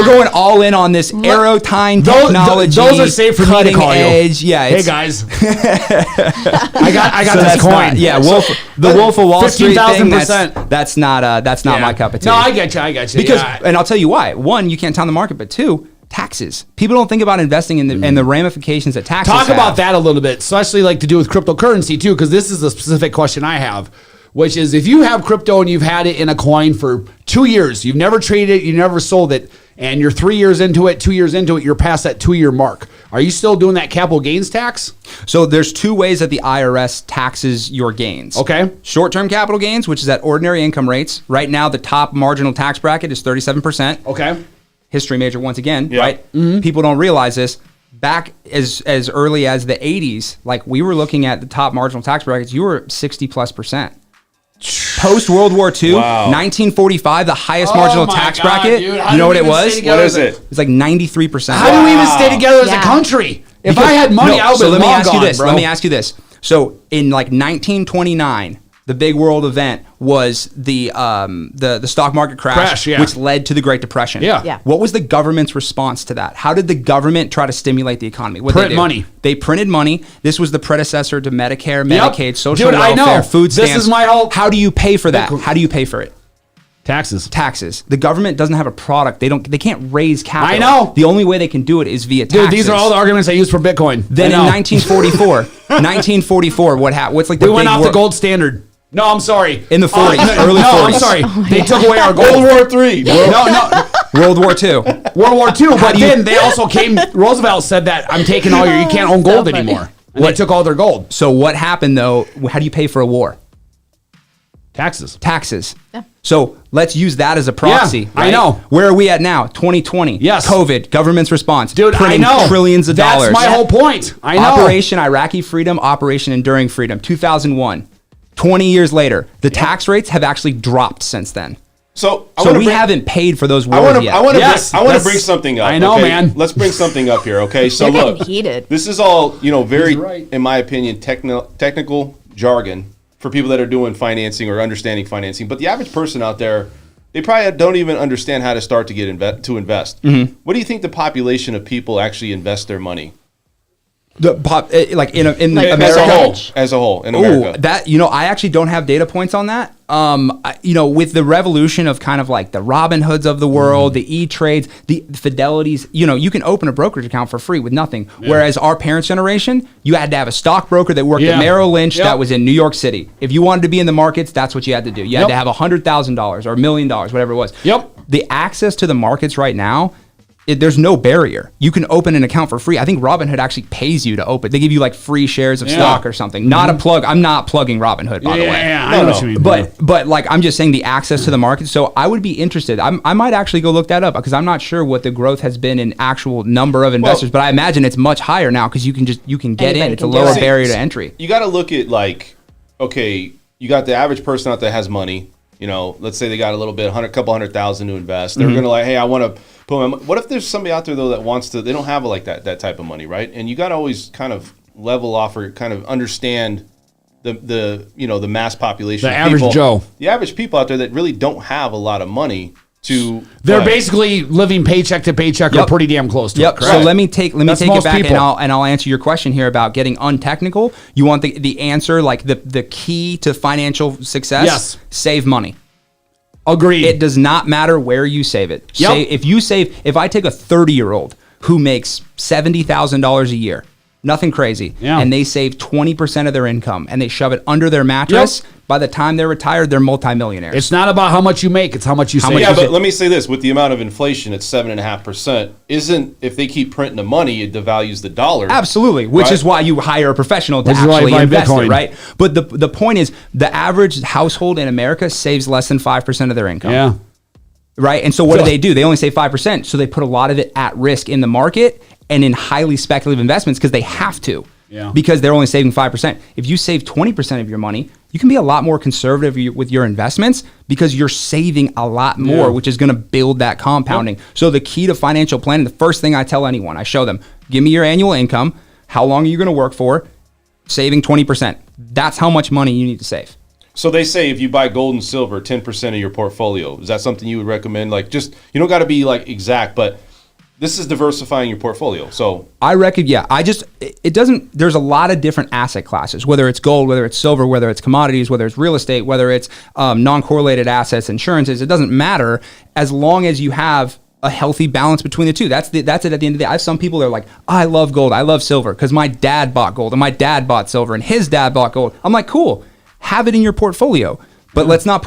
going all in on this Aerotine technology. Those are safe for me to call edge. you. Yeah. Hey guys, I got So this coin. Wolf of Wall Street thing. 15,000%. That's not my cup of tea. No, I get you. Because, and I'll tell you why. One, you can't time the market, but two, taxes. People don't think about investing in the and the ramifications that taxes Talk have. about that a little bit, especially like to do with cryptocurrency too, because this is a specific question I have, which is if you have crypto and you've had it in a coin for 2 years, you've never traded it, you never sold it, and you're 3 years into it, 2 years into it, you're past that 2-year mark. Are you still doing that capital gains tax? So there's 2 ways that the IRS taxes your gains. Okay. Short-term capital gains, which is at ordinary income rates. Right now, the top marginal tax bracket is 37%. Okay. History major once again, Yeah. right? People don't realize this. Back as early as the 80s, like we were looking at the top marginal tax brackets, you were 60+%. Post World War II, Wow. 1945, the highest Oh marginal my tax God, bracket. dude. How You know do what we it even was? stay together? What is it? It's like 93%. How do we even stay together as a Yeah. country? If Because- I had money, no, I would so be let me long ask you gone, this. bro. Let me ask you this. So in like 1929, the big world event was the stock market crash, Yeah. which led to the Great Depression. Yeah. Yeah. What was the government's response to that? How did the government try to stimulate the economy? What Print they do? money. They printed money. This was the predecessor to Medicare, Yep. Medicaid, social Dude, I welfare, know. food This stamps. is my whole- How do you pay for that? How do you pay for it? Taxes. Taxes. The government doesn't have a product. They can't raise capital. I know. The only way they can do it is via taxes. Dude, these are all the arguments I use for Bitcoin. Then I in know. 1944, what happened? What's like the we went big off the war- gold standard. No, I'm sorry. In the 40s, early no, 40s. I'm sorry. They took away our gold. World War III. No, World War II. World War II. But do you- then they also came. Roosevelt said that I'm taking all your. You can't own So gold funny. anymore. And they took all their gold. So what happened though? How do you pay for a war? Taxes. Taxes. So let's use that as a proxy. Yeah, I right? know. Where are we at now? 2020. Yes. COVID. Government's response. Dude, printing I know. trillions of dollars. That's my whole point. I know. Operation Iraqi Freedom, Operation Enduring Freedom, 2001. 20 years later, the tax rates have actually dropped since then. So So we haven't paid for those wars yet. I want to Yes, bring that's- bring something up. I know, okay? man. Let's bring something up here, okay? So They're look, getting heated. this is all very, He's right. in my opinion, technical jargon for people that are doing financing or understanding financing. But the average person out there, they probably don't even understand how to start to get to invest. Mm-hmm. What do you think the population of people actually invest their money? Like in Like America. As a whole in Ooh, America. that I actually don't have data points on that. With the revolution of kind of like the Robin Hoods of the world, the E-Trades, the Fidelities, you can open a brokerage account for free with nothing. Whereas our parents' generation, you had to have a stockbroker that worked Yeah. at Merrill Lynch Yep. that was in New York City. If you wanted to be in the markets, that's what you had to do. You had Yep. to have $100,000 or $1 million, whatever it was. Yep. The access to the markets right now. There's no barrier. You can open an account for free. I think Robinhood actually pays you to open. They give you like free shares of stock or something. Not a plug. I'm not plugging Robinhood, by the way. Yeah, I know what you mean. bro. But like I'm just saying the access to the market. So I would be interested. I might actually go look that up because I'm not sure what the growth has been in actual number of investors. But I imagine it's much higher now because you can get Anybody in. It's a can do lower it. barrier to entry. You got to look at okay, you got the average person out there has money. Let's say they got a little bit, couple hundred thousand to invest. They're gonna hey, I want to put my. What if there's somebody out there though that wants to? They don't have like that type of money, right? And you got to always kind of level off or kind of understand the mass population, The of average people, Joe. the average people out there that really don't have a lot of money to. They're Right. basically living paycheck to paycheck or Yep. pretty damn close to Yep. it. So correct? let me take That's it most back people. and I'll answer your question here about getting untechnical. You want the answer, like the key to financial success? Yes. Save money. Agreed. It does not matter where you save it. Yep. If I take a 30-year-old who makes $70,000 a year, nothing crazy, Yeah. and they save 20% of their income and they shove it under their mattress, by the time they're retired, they're multimillionaires. It's not about how much you make; it's how much you save. much Yeah, you but say- let me say this: with the amount of inflation at 7.5%, if they keep printing the money, it devalues the dollar. Absolutely, which Right. is why you hire a professional to Which is why you actually buy invest Bitcoin. it, right? But the point is, the average household in America saves less than 5% of their income. Yeah. Right. And so what do? They only save 5%. So they put a lot of it at risk in the market and in highly speculative investments because they have to. Yeah. Because they're only saving 5%. If you save 20% of your money, you can be a lot more conservative with your investments because you're saving a lot more, Yeah. which is going to build that compounding. So the key to financial planning, the first thing I tell anyone, I show them, give me your annual income. How long are you going to work for? Saving 20%. That's how much money you need to save. So they say if you buy gold and silver, 10% of your portfolio. Is that something you would recommend? Like, just you don't got to be like exact, but this is diversifying your portfolio. So I reckon, it doesn't, there's a lot of different asset classes, whether it's gold, whether it's silver, whether it's commodities, whether it's real estate, whether it's non-correlated assets, insurances, it doesn't matter as long as you have a healthy balance between the two. That's it at the end of the day. I have some people that are like, I love gold, I love silver because my dad bought gold and my dad bought silver and his dad bought gold. I'm like, cool, have it in your portfolio. But let's not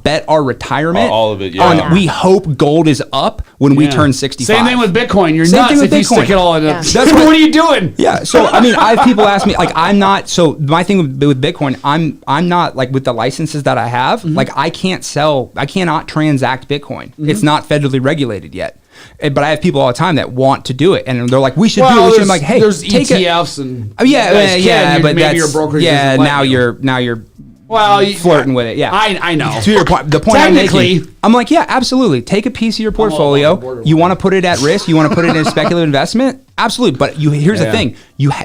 bet our retirement all of it, on we hope gold is up when we turn 65. Same thing with Bitcoin. You're Same nuts thing with if you Bitcoin. stick it all in it. Yeah. That's what are you doing? Yeah. So I mean, I have people ask me like, I'm not. So my thing with Bitcoin, I'm not like with the licenses that I have. Like I cannot transact Bitcoin. It's not federally regulated yet. But I have people all the time that want to do it, and they're like, "We should do it." I'm like, "Hey, there's take ETFs and but maybe that's your brokerage yeah. doesn't let Now you. you're flirting with it. Yeah, I know. To your point, the point I'm Technically, making, I'm like, yeah, absolutely. Take a piece of your portfolio. You want to put it at risk. You want to put it in a speculative investment. Absolutely. But here's the thing.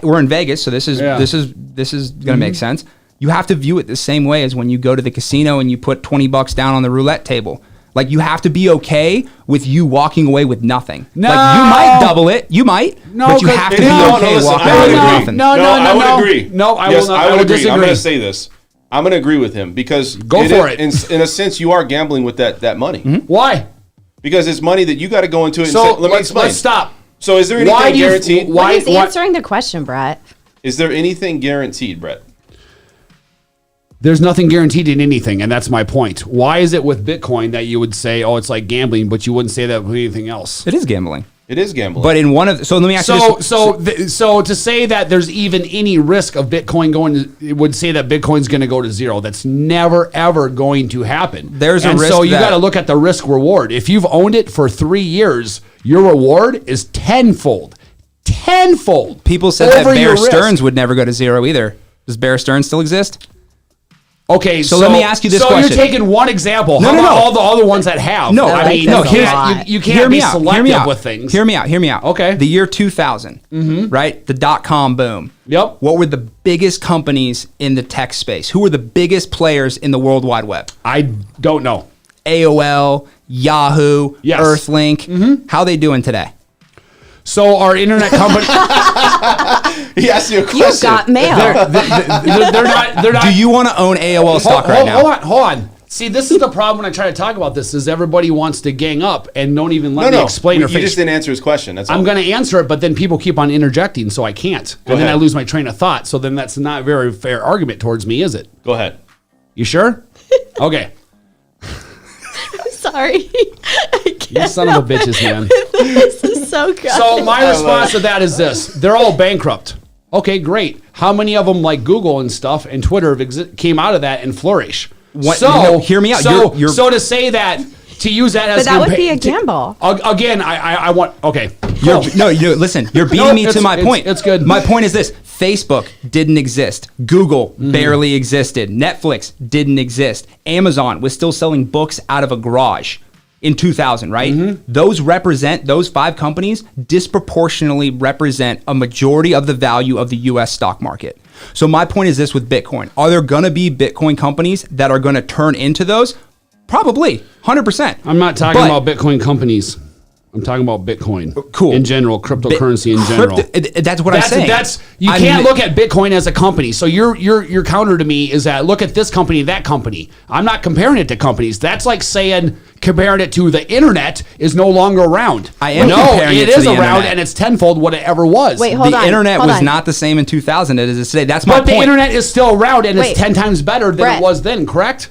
We're in Vegas, so this is going to make sense. You have to view it the same way as when you go to the casino and you put $20 down on the roulette table. Like you have to be okay with you walking away with nothing. No. Like you might double it. You might. No, but you have to be okay listen, walking I away would with agree. nothing. No, I would agree. No, I yes, will not. I would agree. disagree. I'm going to say this. I'm going to agree with him because Go for it. In a sense, you are gambling with that money Why? because it's money that you got to go into it. So and say, let me explain. let's stop. So is there anything guaranteed? Why is answering the question, Bret? Is there anything guaranteed, Bret? There's nothing guaranteed in anything, and that's my point. Why is it with Bitcoin that you would say, "Oh, it's like gambling," but you wouldn't say that with anything else? It is gambling. It is gambling. But in one of so let me ask you this. So to say that there's even any risk of Bitcoin it would say that Bitcoin's going to go to zero. That's never ever going to happen. There's a and risk so you that- got to look at the risk reward. If you've owned it for 3 years, your reward is tenfold. People said that over your Bear risk. Stearns would never go to zero either. Does Bear Stearns still exist? Okay, So let me ask you this question. So you're taking one example. No, How no, about no. all the other ones that have? No, I mean, no, you can't be selective with things. Hear me out. Okay. The year 2000, right? The dot-com boom. Yep. What were the biggest companies in the tech space? Who were the biggest players in the World Wide Web? I don't know. AOL, Yahoo, Yes. Earthlink. How are they doing today? So our internet company, he asked you a You question. got mail. they're not. Do you want to own AOL stock right now? Hold on. See, this is the problem when I try to talk about this is everybody wants to gang up and don't even let me explain or You just finish. didn't answer his question. That's all. I'm going to answer it, but then people keep on interjecting, so I can't. And then ahead. I lose my train of thought. So then that's not a very fair argument towards me, is it? Go ahead. You sure? Okay. Sorry. You son of a bitches, man. This is so good. So my response to that is this: they're all bankrupt. Okay, great. How many of them, like Google and stuff and Twitter, came out of that and flourish? What- So no, hear me out. So, You're- so to say that, to use that as But that would be a gamble. Again, I want. Okay. Listen, you're beating No, me to it's- my it's- point. it's good. My point is this: Facebook didn't exist. Google barely existed. Netflix didn't exist. Amazon was still selling books out of a garage in 2000, right? Those 5 companies disproportionately represent a majority of the value of the US stock market. So my point is this with Bitcoin. Are there going to be Bitcoin companies that are going to turn into those? Probably, 100%. I'm not talking But- about Bitcoin companies. I'm talking about Bitcoin. Cool. In general, cryptocurrency in general. That's what I'm saying. You can't look at Bitcoin as a company. So your counter to me is that look at this company, that company. I'm not comparing it to companies. That's like saying comparing it to the internet is no longer around. I am no, comparing it it to is the around internet. and it's tenfold what it ever was. Wait, hold The on. internet hold was on. not the same in 2000 as it is today. That's my But point. the internet is still around and Wait. it's 10 times better than Brett. it was then, correct?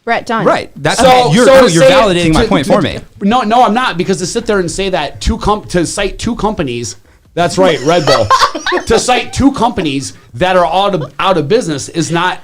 Brett, done. Right. That's So you're to say validating my to- point to- for me. No, I'm not, because to sit there and say that to cite 2 companies, that's right, Red Bull, to cite 2 companies that are out of business is not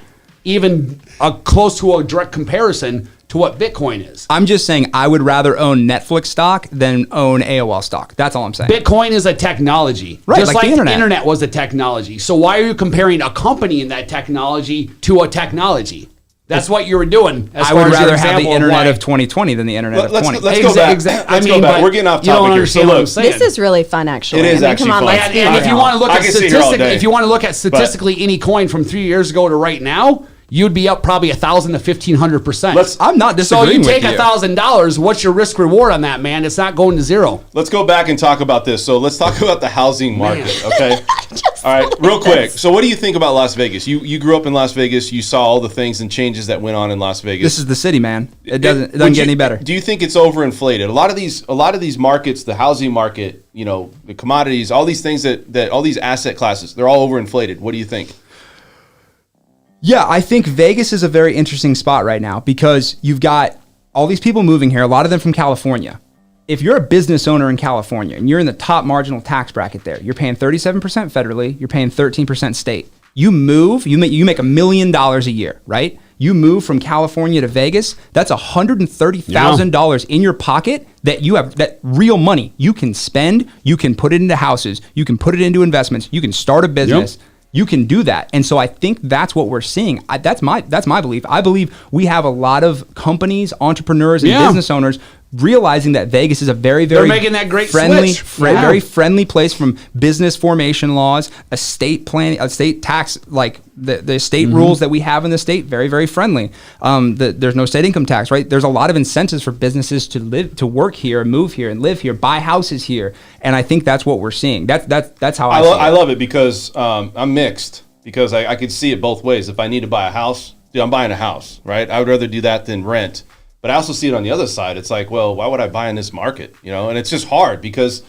even close to a direct comparison to what Bitcoin is. I'm just saying I would rather own Netflix stock than own AOL stock. That's all I'm saying. Bitcoin is a technology, Right, just like like the the internet. internet was a technology. So why are you comparing a company in that technology to a technology? That's what you were doing. As I far would as your rather have the example internet why- of 2020 than the internet of Let's 20. go back. Exactly. Let's go back. but We're getting off you don't topic here. understand So what I'm look, saying. This is really fun, actually. It is I mean, actually come on, fun. let's And be if you real. want to look I at can sit here all statistically, day. if you want to look at statistically any coin from 3 years ago to right now, you'd be up probably 1,000 to 1,500%. I'm not So disagreeing you take with you. $1,000. What's your risk reward on that, man? It's not going to zero. Let's go back and talk about this. So let's talk about the housing market, okay? All right, real quick. So what do you think about Las Vegas? You grew up in Las Vegas. You saw all the things and changes that went on in Las Vegas. This is the city, man. It doesn't Would get any better. Do you think it's overinflated? A lot of these markets, the housing market, the commodities, all these things that all these asset classes, they're all overinflated. What do you think? Yeah, I think Vegas is a very interesting spot right now because you've got all these people moving here, a lot of them from California. If you're a business owner in California and you're in the top marginal tax bracket there, you're paying 37% federally, you're paying 13% state. You move, you make $1 million a year, right? You move from California to Vegas, that's $130,000 in your pocket that you have, that real money you can spend, you can put it into houses, you can put it into investments, you can start a business. Yep. You can do that. And so I think that's what we're seeing. That's my belief. I believe we have a lot of companies, entrepreneurs, and business owners realizing that Vegas is a very, very making that great friendly, switch. very friendly place from business formation laws, estate planning, estate tax, like the estate rules that we have in the state, very, very friendly. There's no state income tax, right? There's a lot of incentives for businesses to live, to work here, move here, and live here, buy houses here. And I think that's what we're seeing. That's how I see it. I love it because I'm mixed because I could see it both ways. If I need to buy a house, I'm buying a house, right? I would rather do that than rent. But I also see it on the other side. It's like, well, why would I buy in this market? And it's just hard because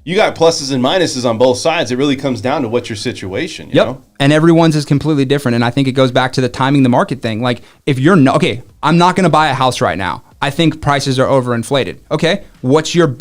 you got pluses and minuses on both sides. It really comes down to what's your situation. You know? And everyone's is completely different. And I think it goes back to the timing the market thing. Like if you're I'm not going to buy a house right now. I think prices are overinflated. Okay. What's your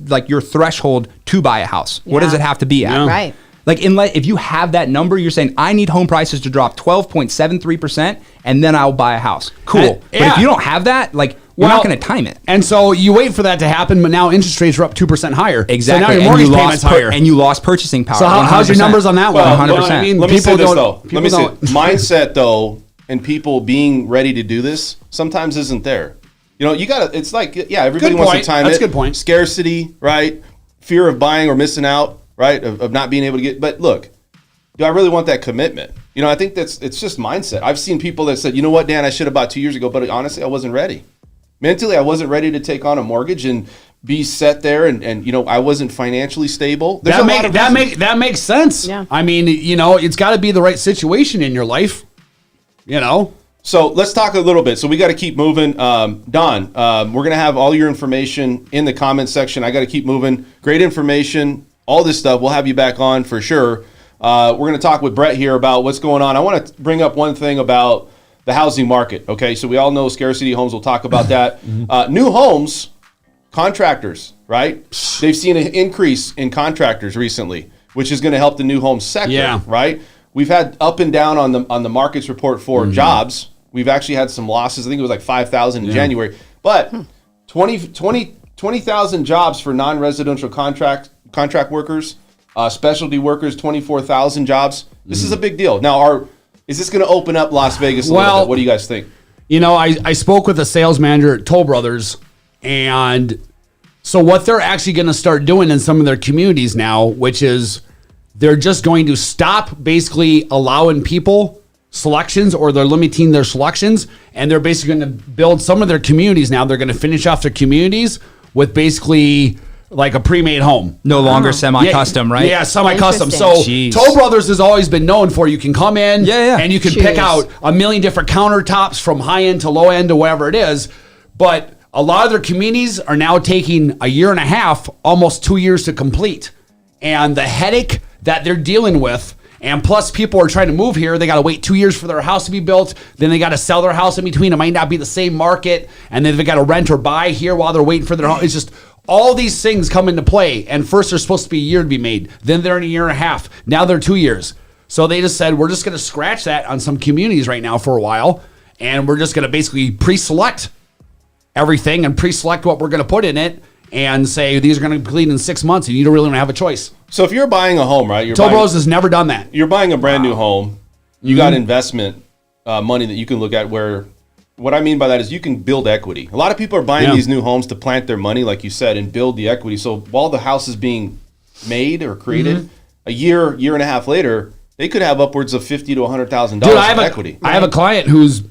like your threshold to buy a house? What does it have to be at? Yeah. Right. Like if you have that number, you're saying I need home prices to drop 12.73% and then I'll buy a house. Cool. But if you don't have that, like we're not going to time it. And so you wait for that to happen, but now interest rates are up 2% higher. Exactly. So now your mortgage payment's higher. And you lost purchasing power. So how's your numbers on that one? 100%. I mean, let me say this though. Mindset though, and people being ready to do this sometimes isn't there. You gotta. It's like everybody wants to time it. That's a good point. Scarcity, right? Fear of buying or missing out. Right, of not being able to get, but look, do I really want that commitment? I think it's just mindset. I've seen people that said, you know what, Dan, I should have bought 2 years ago, but honestly, I wasn't ready. Mentally, I wasn't ready to take on a mortgage and be set there, and I wasn't financially stable. That makes sense. Yeah. I mean, it's got to be the right situation in your life. So let's talk a little bit. So we got to keep moving. Don, we're going to have all your information in the comment section. I got to keep moving. Great information. All this stuff, we'll have you back on for sure. We're going to talk with Bret here about what's going on. I want to bring up one thing about the housing market. Okay, so we all know scarcity homes. We'll talk about that. New homes, contractors, right? They've seen an increase in contractors recently, which is going to help the new home sector, right? We've had up and down on the markets report for jobs. We've actually had some losses. I think it was like 5,000 in January. But 20,000 jobs for non-residential contract workers, specialty workers, 24,000 jobs. This is a big deal. Now, is this going to open up Las Vegas a little bit? What do you guys think? I spoke with a sales manager at Toll Brothers, and so what they're actually going to start doing in some of their communities now, which is they're just going to stop basically allowing people selections, or they're limiting their selections, and they're basically going to build some of their communities now. They're going to finish off their communities with basically like a pre-made home. No longer semi-custom, right? Yeah, semi-custom. So Toll Brothers has always been known for you can come in and you can pick out a million different countertops from high-end to low-end to whatever it is. But a lot of their communities are now taking a year and a half, almost 2 years to complete. And the headache that they're dealing with, and plus people are trying to move here, they got to wait 2 years for their house to be built. Then they got to sell their house in between. It might not be the same market. And then they got to rent or buy here while they're waiting for their house. It's just all these things come into play. And first they're supposed to be a year to be made. Then they're in a year and a half. Now they're 2 years. So they just said, we're just going to scratch that on some communities right now for a while. And we're just going to basically pre-select everything and pre-select what we're going to put in it and say these are going to complete in 6 months, and you don't really have a choice. So if you're buying a home, right? Toll Bros has never done that. You're buying a brand new home. You got investment money that you can look at where, what I mean by that is you can build equity. A lot of people are buying these new homes to plant their money, like you said, and build the equity. So while the house is being made or created, a year and a half later, they could have upwards of $50,000 to $100,000 of equity. I have a client who's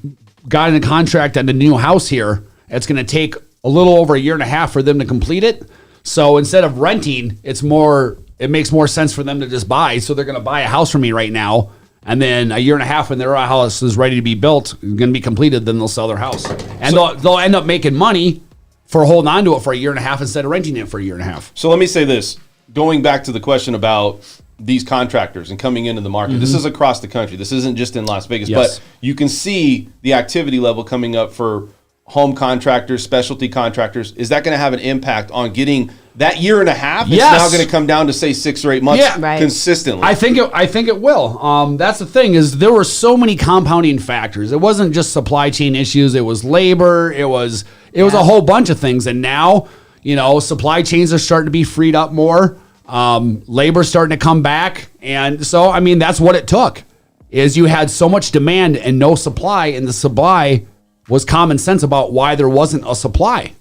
got a contract on a new house here. It's going to take a little over a year and a half for them to complete it. So instead of renting, it's more it makes more sense for them to just buy. So they're going to buy a house from me right now. And then a year and a half when their house is ready to be built, going to be completed, then they'll sell their house. And they'll end up making money for holding on to it for a year and a half instead of renting it for a year and a half. So let me say this. Going back to the question about these contractors and coming into the market, this is across the country. This isn't just in Las Vegas. Yes. But you can see the activity level coming up for home contractors, specialty contractors. Is that going to have an impact on getting that year and a half? It's now going to come down to, say, 6 or 8 months consistently. I think it will. That's the thing is there were so many compounding factors. It wasn't just supply chain issues. It was labor. It was a whole bunch of things. And now, supply chains are starting to be freed up more. Labor's starting to come back. And so, I mean, that's what it took is you had so much demand and no supply, and the supply was common sense about why there wasn't a supply.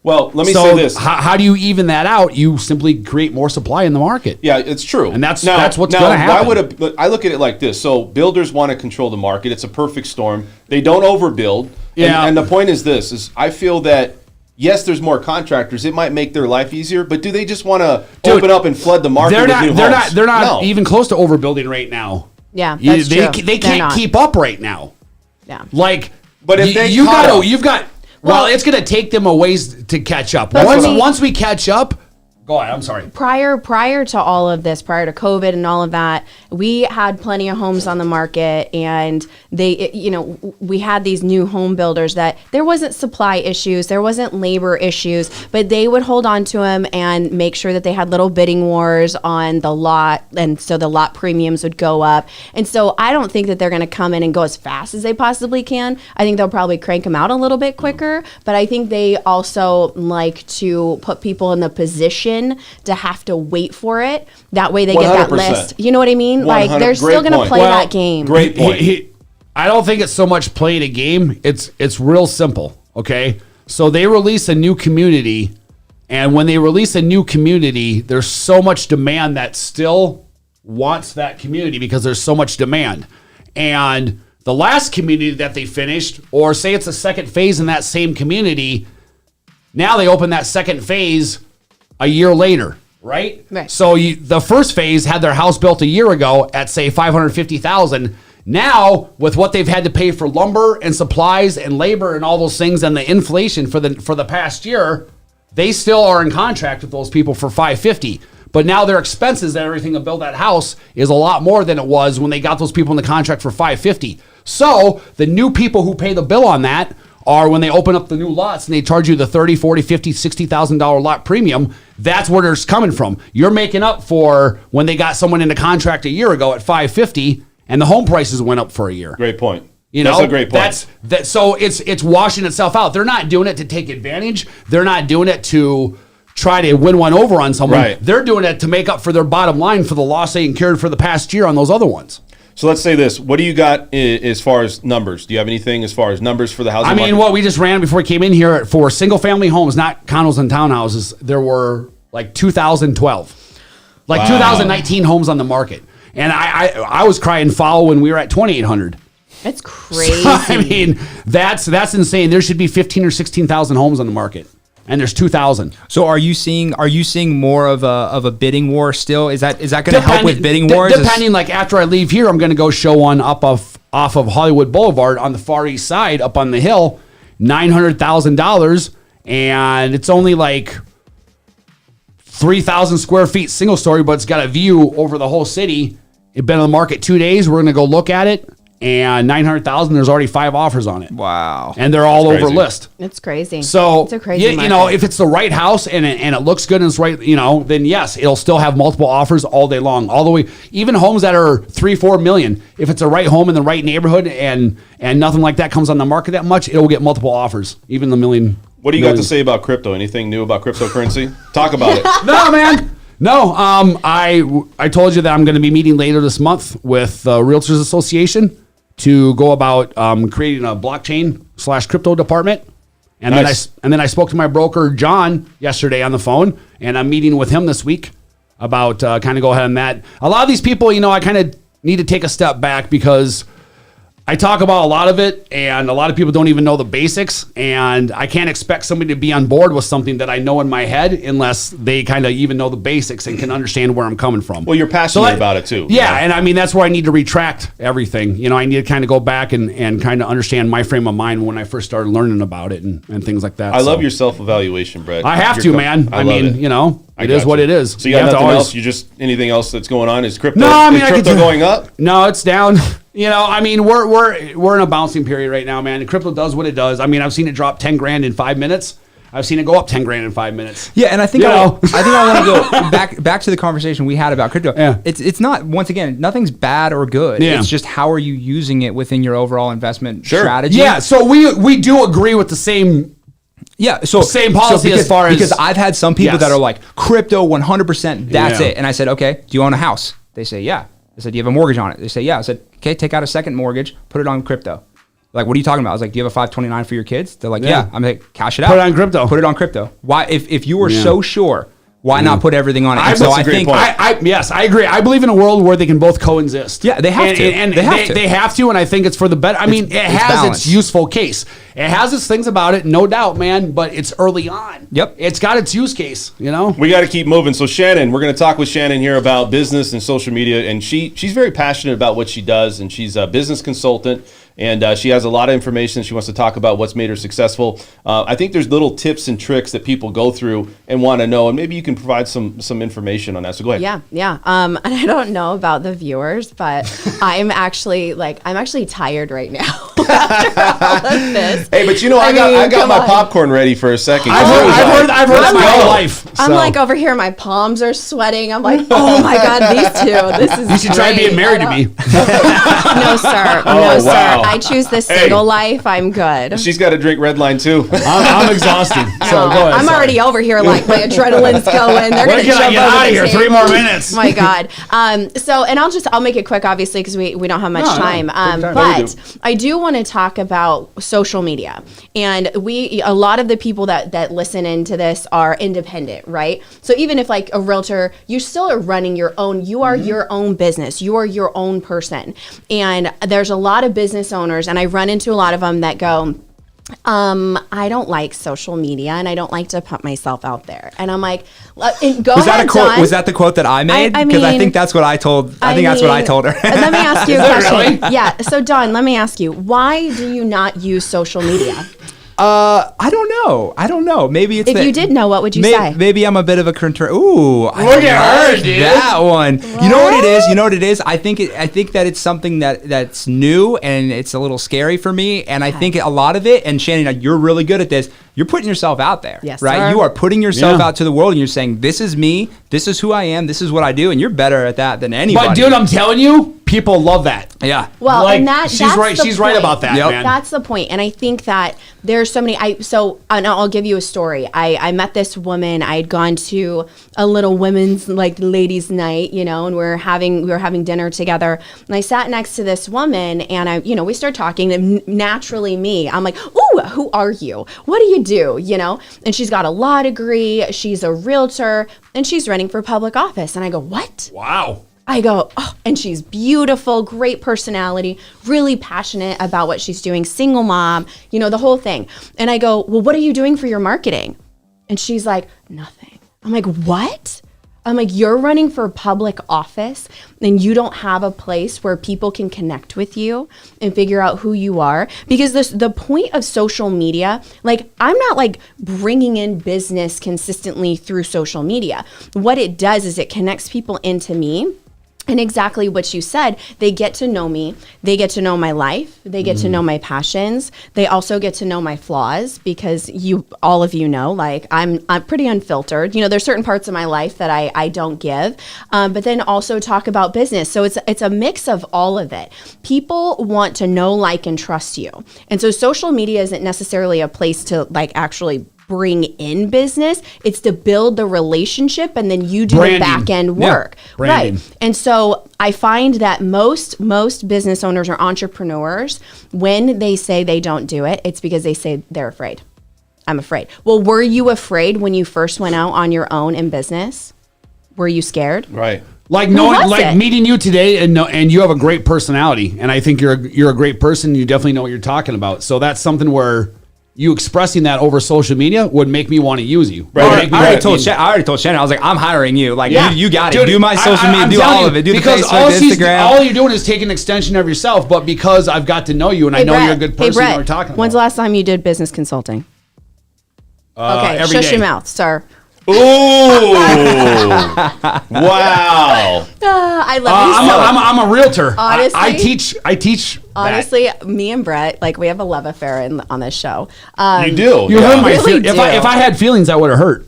Well, let me say this. How do you even that out? You simply create more supply in the market. Yeah, it's true. And that's what's going to happen. I look at it like this. So builders want to control the market. It's a perfect storm. They don't overbuild. Yeah. And the point is I feel that, yes, there's more contractors. It might make their life easier, but do they just want to open up and flood the market with new homes? They're not even close to overbuilding right now. Yeah, that's true. They can't keep up right now. Yeah. But if it's going to take them a ways to catch up. Once we catch up, go ahead. I'm sorry. Prior to all of this, prior to COVID and all of that, we had plenty of homes on the market, and we had these new home builders that there wasn't supply issues, there wasn't labor issues, but they would hold on to them and make sure that they had little bidding wars on the lot, and so the lot premiums would go up. And so I don't think that they're going to come in and go as fast as they possibly can. I think they'll probably crank them out a little bit quicker, but I think they also like to put people in the position to have to wait for it. That way they get that 100%. list. You know what I mean? Like they're still going to play that game. Great point. I don't think it's so much playing a game. It's real simple. Okay. So they release a new community, and when they release a new community, there's so much demand that still wants that community because there's so much demand. And the last community that they finished, or say it's a second phase in that same community, now they open that second phase a year later, right? So the first phase had their house built a year ago at, say, $550,000. Now, with what they've had to pay for lumber and supplies and labor and all those things and the inflation for the past year, they still are in contract with those people for $550,000. But now their expenses and everything to build that house is a lot more than it was when they got those people in the contract for $550,000. So the new people who pay the bill on that are when they open up the new lots and they charge you the $30,000, $40,000, $50,000, $60,000 lot premium. That's where it's coming from. You're making up for when they got someone into contract a year ago at $550,000 and the home prices went up for a year. Great point. That's a great point. So it's washing itself out. They're not doing it to take advantage. They're not doing it to try to win one over on someone. Right. They're doing it to make up for their bottom line for the loss they incurred for the past year on those other ones. So let's say this. What do you got as far as numbers? Do you have anything as far as numbers for the housing market? I mean, what we just ran before we came in here for single-family homes, not condos and townhouses, there were like 2,012. Like 2019 homes on the market. And I was crying foul when we were at 2,800. That's crazy. So, I mean, that's insane. There should be 15 or 16,000 homes on the market. And there's 2,000. So are you seeing more of a bidding war still? Is that going to help with bidding wars? Depending, like after I leave here, I'm going to go show one off of Hollywood Boulevard on the far east side, up on the hill, $900,000, and it's only like 3,000 square feet, single story, but it's got a view over the whole city. It's been on the market 2 days. We're going to go look at it. And $900,000, there's already 5 offers on it. Wow. And they're all over list. It's crazy. So, it's a crazy if it's the right house and it looks good and it's right, then yes, it'll still have multiple offers all day long. All the way, even homes that are $3-4 million, if it's the right home in the right neighborhood and nothing like that comes on the market that much, it'll get multiple offers, even the million. What do you got to say about crypto? Anything new about cryptocurrency? Talk about it. No, man. No, I told you that I'm going to be meeting later this month with the Realtors Association to go about creating a blockchain/crypto department. And nice. then I spoke to my broker, John, yesterday on the phone, and I'm meeting with him this week about kind of go ahead on that. A lot of these people, I kind of need to take a step back because I talk about a lot of it, and a lot of people don't even know the basics, and I can't expect somebody to be on board with something that I know in my head unless they kind of even know the basics and can understand where I'm coming from. Well, you're passionate about it too. Yeah, and I mean, that's where I need to retract everything. You know, I need to kind of go back and kind of understand my frame of mind when I first started learning about it and things like that. I love your self-evaluation, Brett. I have to, man. I mean, it. You know, it is what it is. So you got nothing else? You just, anything else that's going on? Is crypto, no, I mean, is crypto going up? No, it's down. You know, I mean, we're in a bouncing period right now, man. And crypto does what it does. I mean, I've seen it drop 10 grand in 5 minutes. I've seen it go up 10 grand in 5 minutes. Yeah, and I think I want to go back to the conversation we had about crypto. Yeah. It's not, once again, nothing's bad or good. Yeah. It's just how are you using it within your overall investment strategy? Yeah, so we do agree with the same. Yeah, so same policy because, as far as, because I've had some people yes. that are like crypto 100%. That's Yeah. it. And I said, okay, do you own a house? They say, yeah. I said, do you have a mortgage on it? They say, yeah. I said, okay, take out a second mortgage, put it on crypto. Like, what are you talking about? I was like, do you have a 529 for your kids? They're like, yeah. I'm like, cash it out. Put it on crypto. Put it on crypto. Why? If you were so sure, why not put everything on it? And so I think, yes, I agree. I believe in a world where they can both coexist. Yeah, they have to. And they have to, and I think it's for the better. I mean, it has balanced. its useful case. It has its things about it, no doubt, man, but it's early on. Yep. It's got its use case, you know? We got to keep moving. So Shannon, we're going to talk with Shannon here about business and social media, and she's very passionate about what she does, and she's a business consultant. And she has a lot of information. She wants to talk about what's made her successful. I think there's little tips and tricks that people go through and want to know, and maybe you can provide some information on that. So go ahead. Yeah. And I don't know about the viewers, but I'm actually tired right now after all of this. Hey, but you know, I got my popcorn ready for a second. I've heard that my whole life. I'm like over here, my palms are sweating. I'm like, oh my God, these two. This is You should try being married to me. No, sir. Oh, wow. I choose the single life. I'm good. She's got to drink red line too. I'm exhausted. So go ahead. I'm already over here, like my adrenaline's going. They're going to jump get over out of the here. table. 3 more minutes. My God. So, and I'll make it quick, obviously, because we don't have much time. But I do want to talk about social media. And a lot of the people that listen into this are independent, right? So even if like a realtor, you still are running your own, you are your own business. You are your own person. And there's a lot of business owners, and I run into a lot of them that go, I don't like social media and I don't like to put myself out there. And I'm like, go ahead, Don. Was that the quote that I made? Because I think that's what I told. I think that's what I told her. Let me ask you a question. Really? Yeah. So Don, let me ask you, why do you not use social media? I don't know. Maybe it's if you did know, what would you say? Maybe I'm a bit of a Ooh, Look at her, dude. That one. You know what it is? I think that it's something that's new and it's a little scary for me. And I think a lot of it, and Shannon, you're really good at this. You're putting yourself out there, yes, right? Sir. You are putting yourself out to the world, and you're saying, "This is me. This is who I am. This is what I do." And you're better at that than anybody. But dude, I'm telling you, people love that. Yeah. Well, Like, and that's right. the She's right point. about that, Yep. man. That's the point. And I think that there's so many, and I'll give you a story. I met this woman. I had gone to a little women's, like, ladies' night, you know, and we were having dinner together. And I sat next to this woman, and we started talking, and naturally I'm like, ooh, who are you? What do you do? You know? And she's got a law degree. She's a realtor, and she's running for public office. And I go, what? Wow. I go, oh, and she's beautiful, great personality, really passionate about what she's doing, single mom, the whole thing. And I go, well, what are you doing for your marketing? And she's like, nothing. I'm like, what? I'm like, you're running for public office and you don't have a place where people can connect with you and figure out who you are? Because the point of social media, like, I'm not like bringing in business consistently through social media. What it does is it connects people into me. And exactly what you said, they get to know me. They get to know my life. They get to know my passions. They also get to know my flaws, because all of you know, like, I'm pretty unfiltered. There's certain parts of my life that I don't give, but then also talk about business. So it's a mix of all of it. People want to know, like, and trust you. And so social media isn't necessarily a place to, like, actually bring in business. It's to build the relationship, and then you do the back end work. Right. And so I find that most business owners or entrepreneurs, when they say they don't do it, it's because they say they're afraid. I'm afraid. Well, were you afraid when you first went out on your own in business? Were you scared? Right. Like Who knowing, was like it? meeting you today, and you have a great personality, and I think you're a great person. You definitely know what you're talking about. So that's something where you expressing that over social media would make me want to use you. Right. Would make me I already want to- told Shannon, I was like, I'm hiring you. Like, Yeah. you got it. Dude, Do my social media, I'm do telling all you, of it. Do the because Facebook, Instagram. all you're doing is taking an extension of yourself. But because I've got to know you and I know Brett, you're a good person, you know what we're talking about. When's the last time you did business consulting? Okay, every shush day. your mouth, sir. Ooh. Wow. I love you so I'm a realtor. Honestly? I teach. Honestly, me and Brett, like we have a love affair on this show. You do. You hurt my really feelings. do. If I had feelings, I would have hurt.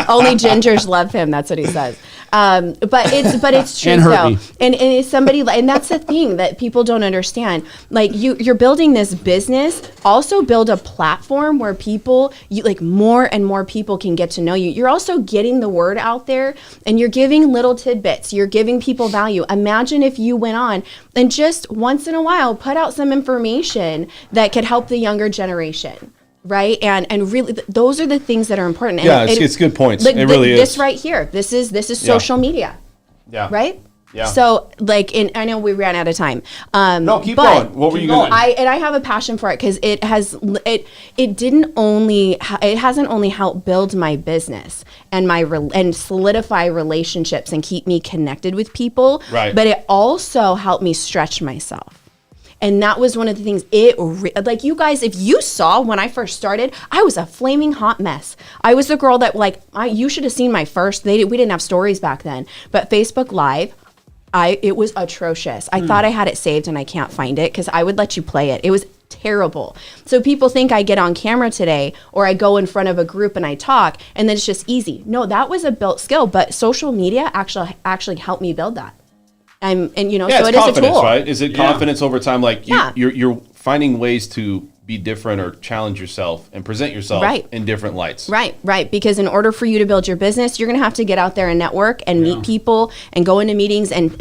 Only gingers love him. That's what he says. But it's true And hurt though. me. And it's somebody, and that's the thing that people don't understand. Like you're building this business. Also build a platform where people, more and more people can get to know you. You're also getting the word out there, and you're giving little tidbits. You're giving people value. Imagine if you went on and just once in a while put out some information that could help the younger generation. Right. And really, those are the things that are important. Yeah, it's good points. It really is. This right here, this is social media. Yeah. Right. Yeah. So I know we ran out of time. No, keep going. What were you going? I have a passion for it because it hasn't only helped build my business and and solidify relationships and keep me connected with people. Right. But it also helped me stretch myself. And that was one of the things. Like you guys, if you saw when I first started, I was a flaming hot mess. I was the girl that you should have seen my first. We didn't have stories back then, but Facebook Live, it was atrocious. I thought I had it saved and I can't find it because I would let you play it. It was terrible. So people think I get on camera today or I go in front of a group and I talk and then it's just easy. No, that was a built skill, but social media actually helped me build that. So it is a tool. Right? Is it confidence over time? Like Yeah. you're finding ways to be different or challenge yourself and present yourself in different lights. Right. Because in order for you to build your business, you're going to have to get out there and network and meet people and go into meetings and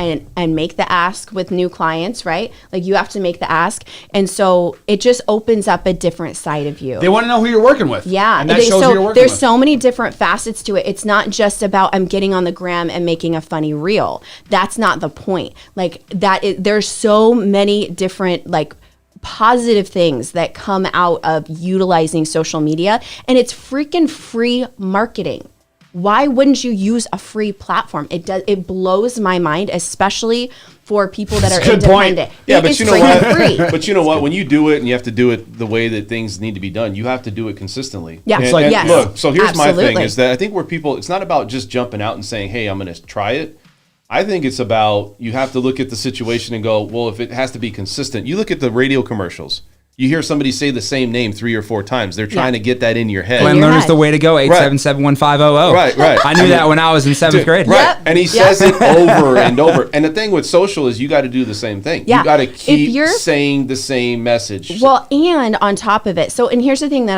make the ask with new clients, right? Like you have to make the ask. And so it just opens up a different side of you. They want to know who you're working with. Yeah. And that shows who you're working there's with. so many different facets to it. It's not just about I'm getting on the gram and making a funny reel. That's not the point. There's so many different positive things that come out of utilizing social media, and it's freaking free marketing. Why wouldn't you use a free platform? It blows my mind, especially for people that are independent. Yeah, It but is you know what? free. But you know what? When you do it and you have to do it the way that things need to be done, you have to do it consistently. Yeah, And yes. look, so here's my Absolutely. thing is that I think where people, it's not about just jumping out and saying, hey, I'm going to try it. I think it's about, you have to look at the situation and go, well, if it has to be consistent, you look at the radio commercials. You hear somebody say the same name 3 or 4 times. They're trying to get that in your head. Glenn your Lerner's head. the way to go, 877-1500. Right. I knew that when I was in 7th grade. Right. Yep. And he says it over and over. And the thing with social is you got to do the same thing. Yeah. You got to If keep you're- saying the same message. Well, and on top of it, and here's the thing that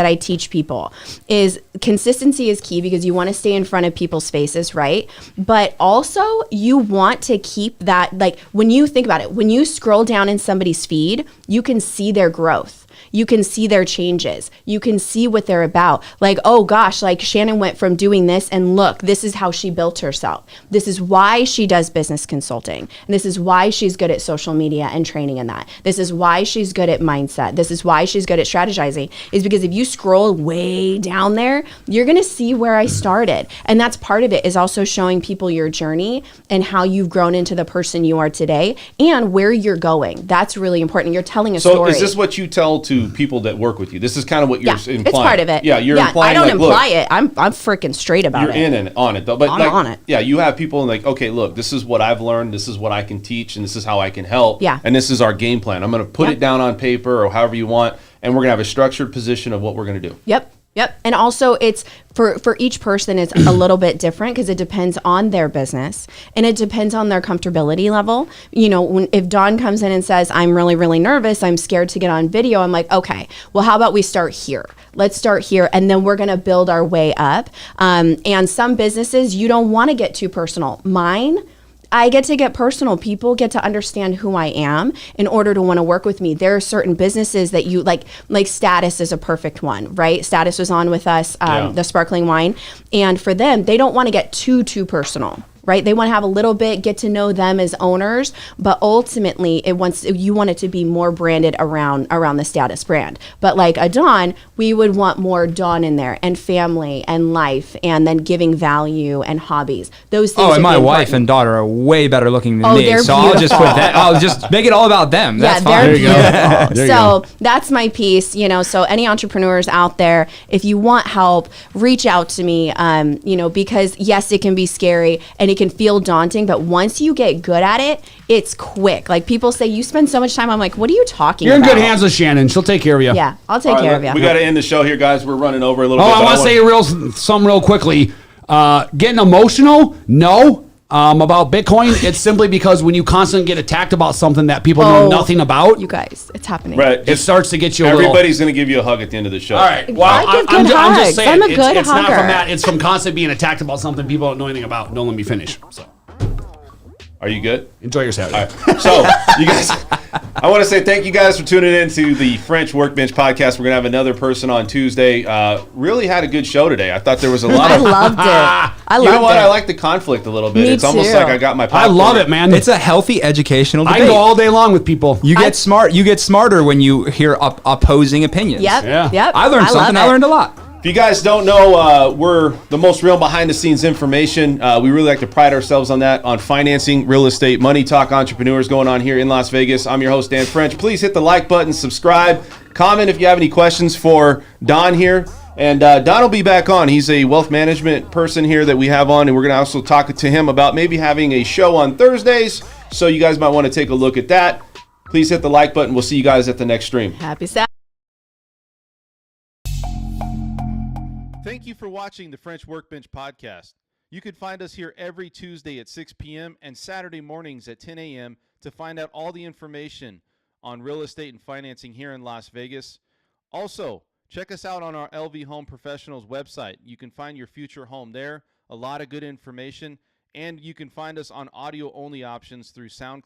I teach people is consistency is key because you want to stay in front of people's faces, right? But also you want to keep that, when you think about it, when you scroll down in somebody's feed, you can see their growth. You can see their changes. You can see what they're about. Oh gosh, Shannon went from doing this and look, this is how she built herself. This is why she does business consulting. And this is why she's good at social media and training in that. This is why she's good at mindset. This is why she's good at strategizing, is because if you scroll way down there, you're going to see where I started. And that's part of it, is also showing people your journey and how you've grown into the person you are today and where you're going. That's really important. You're telling a So story. is this what you tell to people that work with you? This is kind of what you're implying. It's part of it. Yeah, you're implying. I don't imply look, it. I'm freaking straight about you're it. in and on it though. But I'm on it. Yeah, you have people okay, look, this is what I've learned. This is what I can teach, and this is how I can help. Yeah. And this is our game plan. I'm going to put it down on paper or however you want, and we're going to have a structured position of what we're going to do. Yep. And also it's for each person, it's a little bit different because it depends on their business and it depends on their comfortability level. If Don comes in and says, I'm really, really nervous, I'm scared to get on video, I'm like, okay, well, how about we start here? Let's start here. And then we're going to build our way up. And some businesses, you don't want to get too personal. Mine, I get to get personal. People get to understand who I am in order to want to work with me. There are certain businesses that you like Status is a perfect one, right? Status was on with us, the sparkling wine. And for them, they don't want to get too personal. Right? They want to have a little bit, get to know them as owners, but ultimately you want it to be more branded around the Status brand. But like a Don, we would want more Don in there, and family and life, and then giving value and hobbies. Those things. Oh, and my wife and daughter are way better looking than me. They're so beautiful. I'll just make it all about them. That's fine. They're beautiful. There you So that's my piece, so any entrepreneurs out there, if you want help, reach out to me, because yes, it can be scary and it can feel daunting, but once you get good at it, it's quick. Like people say, you spend so much time. I'm like, what are you talking You're about? in good hands with Shannon. She'll take care of you. Yeah, I'll take care of you. We got to end the show here, guys. We're running over a little bit. I want to say something real quickly. Getting emotional? No. About Bitcoin, it's simply because when you constantly get attacked about something that people know nothing about, You guys, it's happening. Brett, it starts to get you everybody's going to give you a hug at the end of the show. All right. Well, I give good I'm just hugs. saying, I'm a good it's not hugger. from that. It's from constantly being attacked about something people don't know anything about. Don't let me finish. So, Are you good? enjoy your Saturday. All right. So, you guys, I want to say thank you guys for tuning in to the French Workbench podcast. We're going to have another person on Tuesday. Really had a good show today. I thought there was a lot I of... loved it. I loved You know what? it. I like the conflict a little bit. Me It's almost too. like I got my I popcorn. love it, man. It's a healthy educational I debate. can go all day long with people. You get smart. You get smarter when you hear opposing opinions. Yep. Yeah. Yep. I learned love something. I it. learned a lot. If you guys don't know, we're the most real behind-the-scenes information. We really like to pride ourselves on that, on financing, real estate, money talk, entrepreneurs going on here in Las Vegas. I'm your host, Dan French. Please hit the like button, subscribe, comment if you have any questions for Don here. And Don will be back on. He's a wealth management person here that we have on, and we're going to also talk to him about maybe having a show on Thursdays. So you guys might want to take a look at that. Please hit the like button. We'll see you guys at the next stream. Happy Saturday. Thank you for watching the French Workbench podcast. You can find us here every Tuesday at 6 p.m. and Saturday mornings at 10 a.m. to find out all the information on real estate and financing here in Las Vegas. Also, check us out on our LV Home Professionals website. You can find your future home there, a lot of good information, and you can find us on audio-only options through SoundCloud.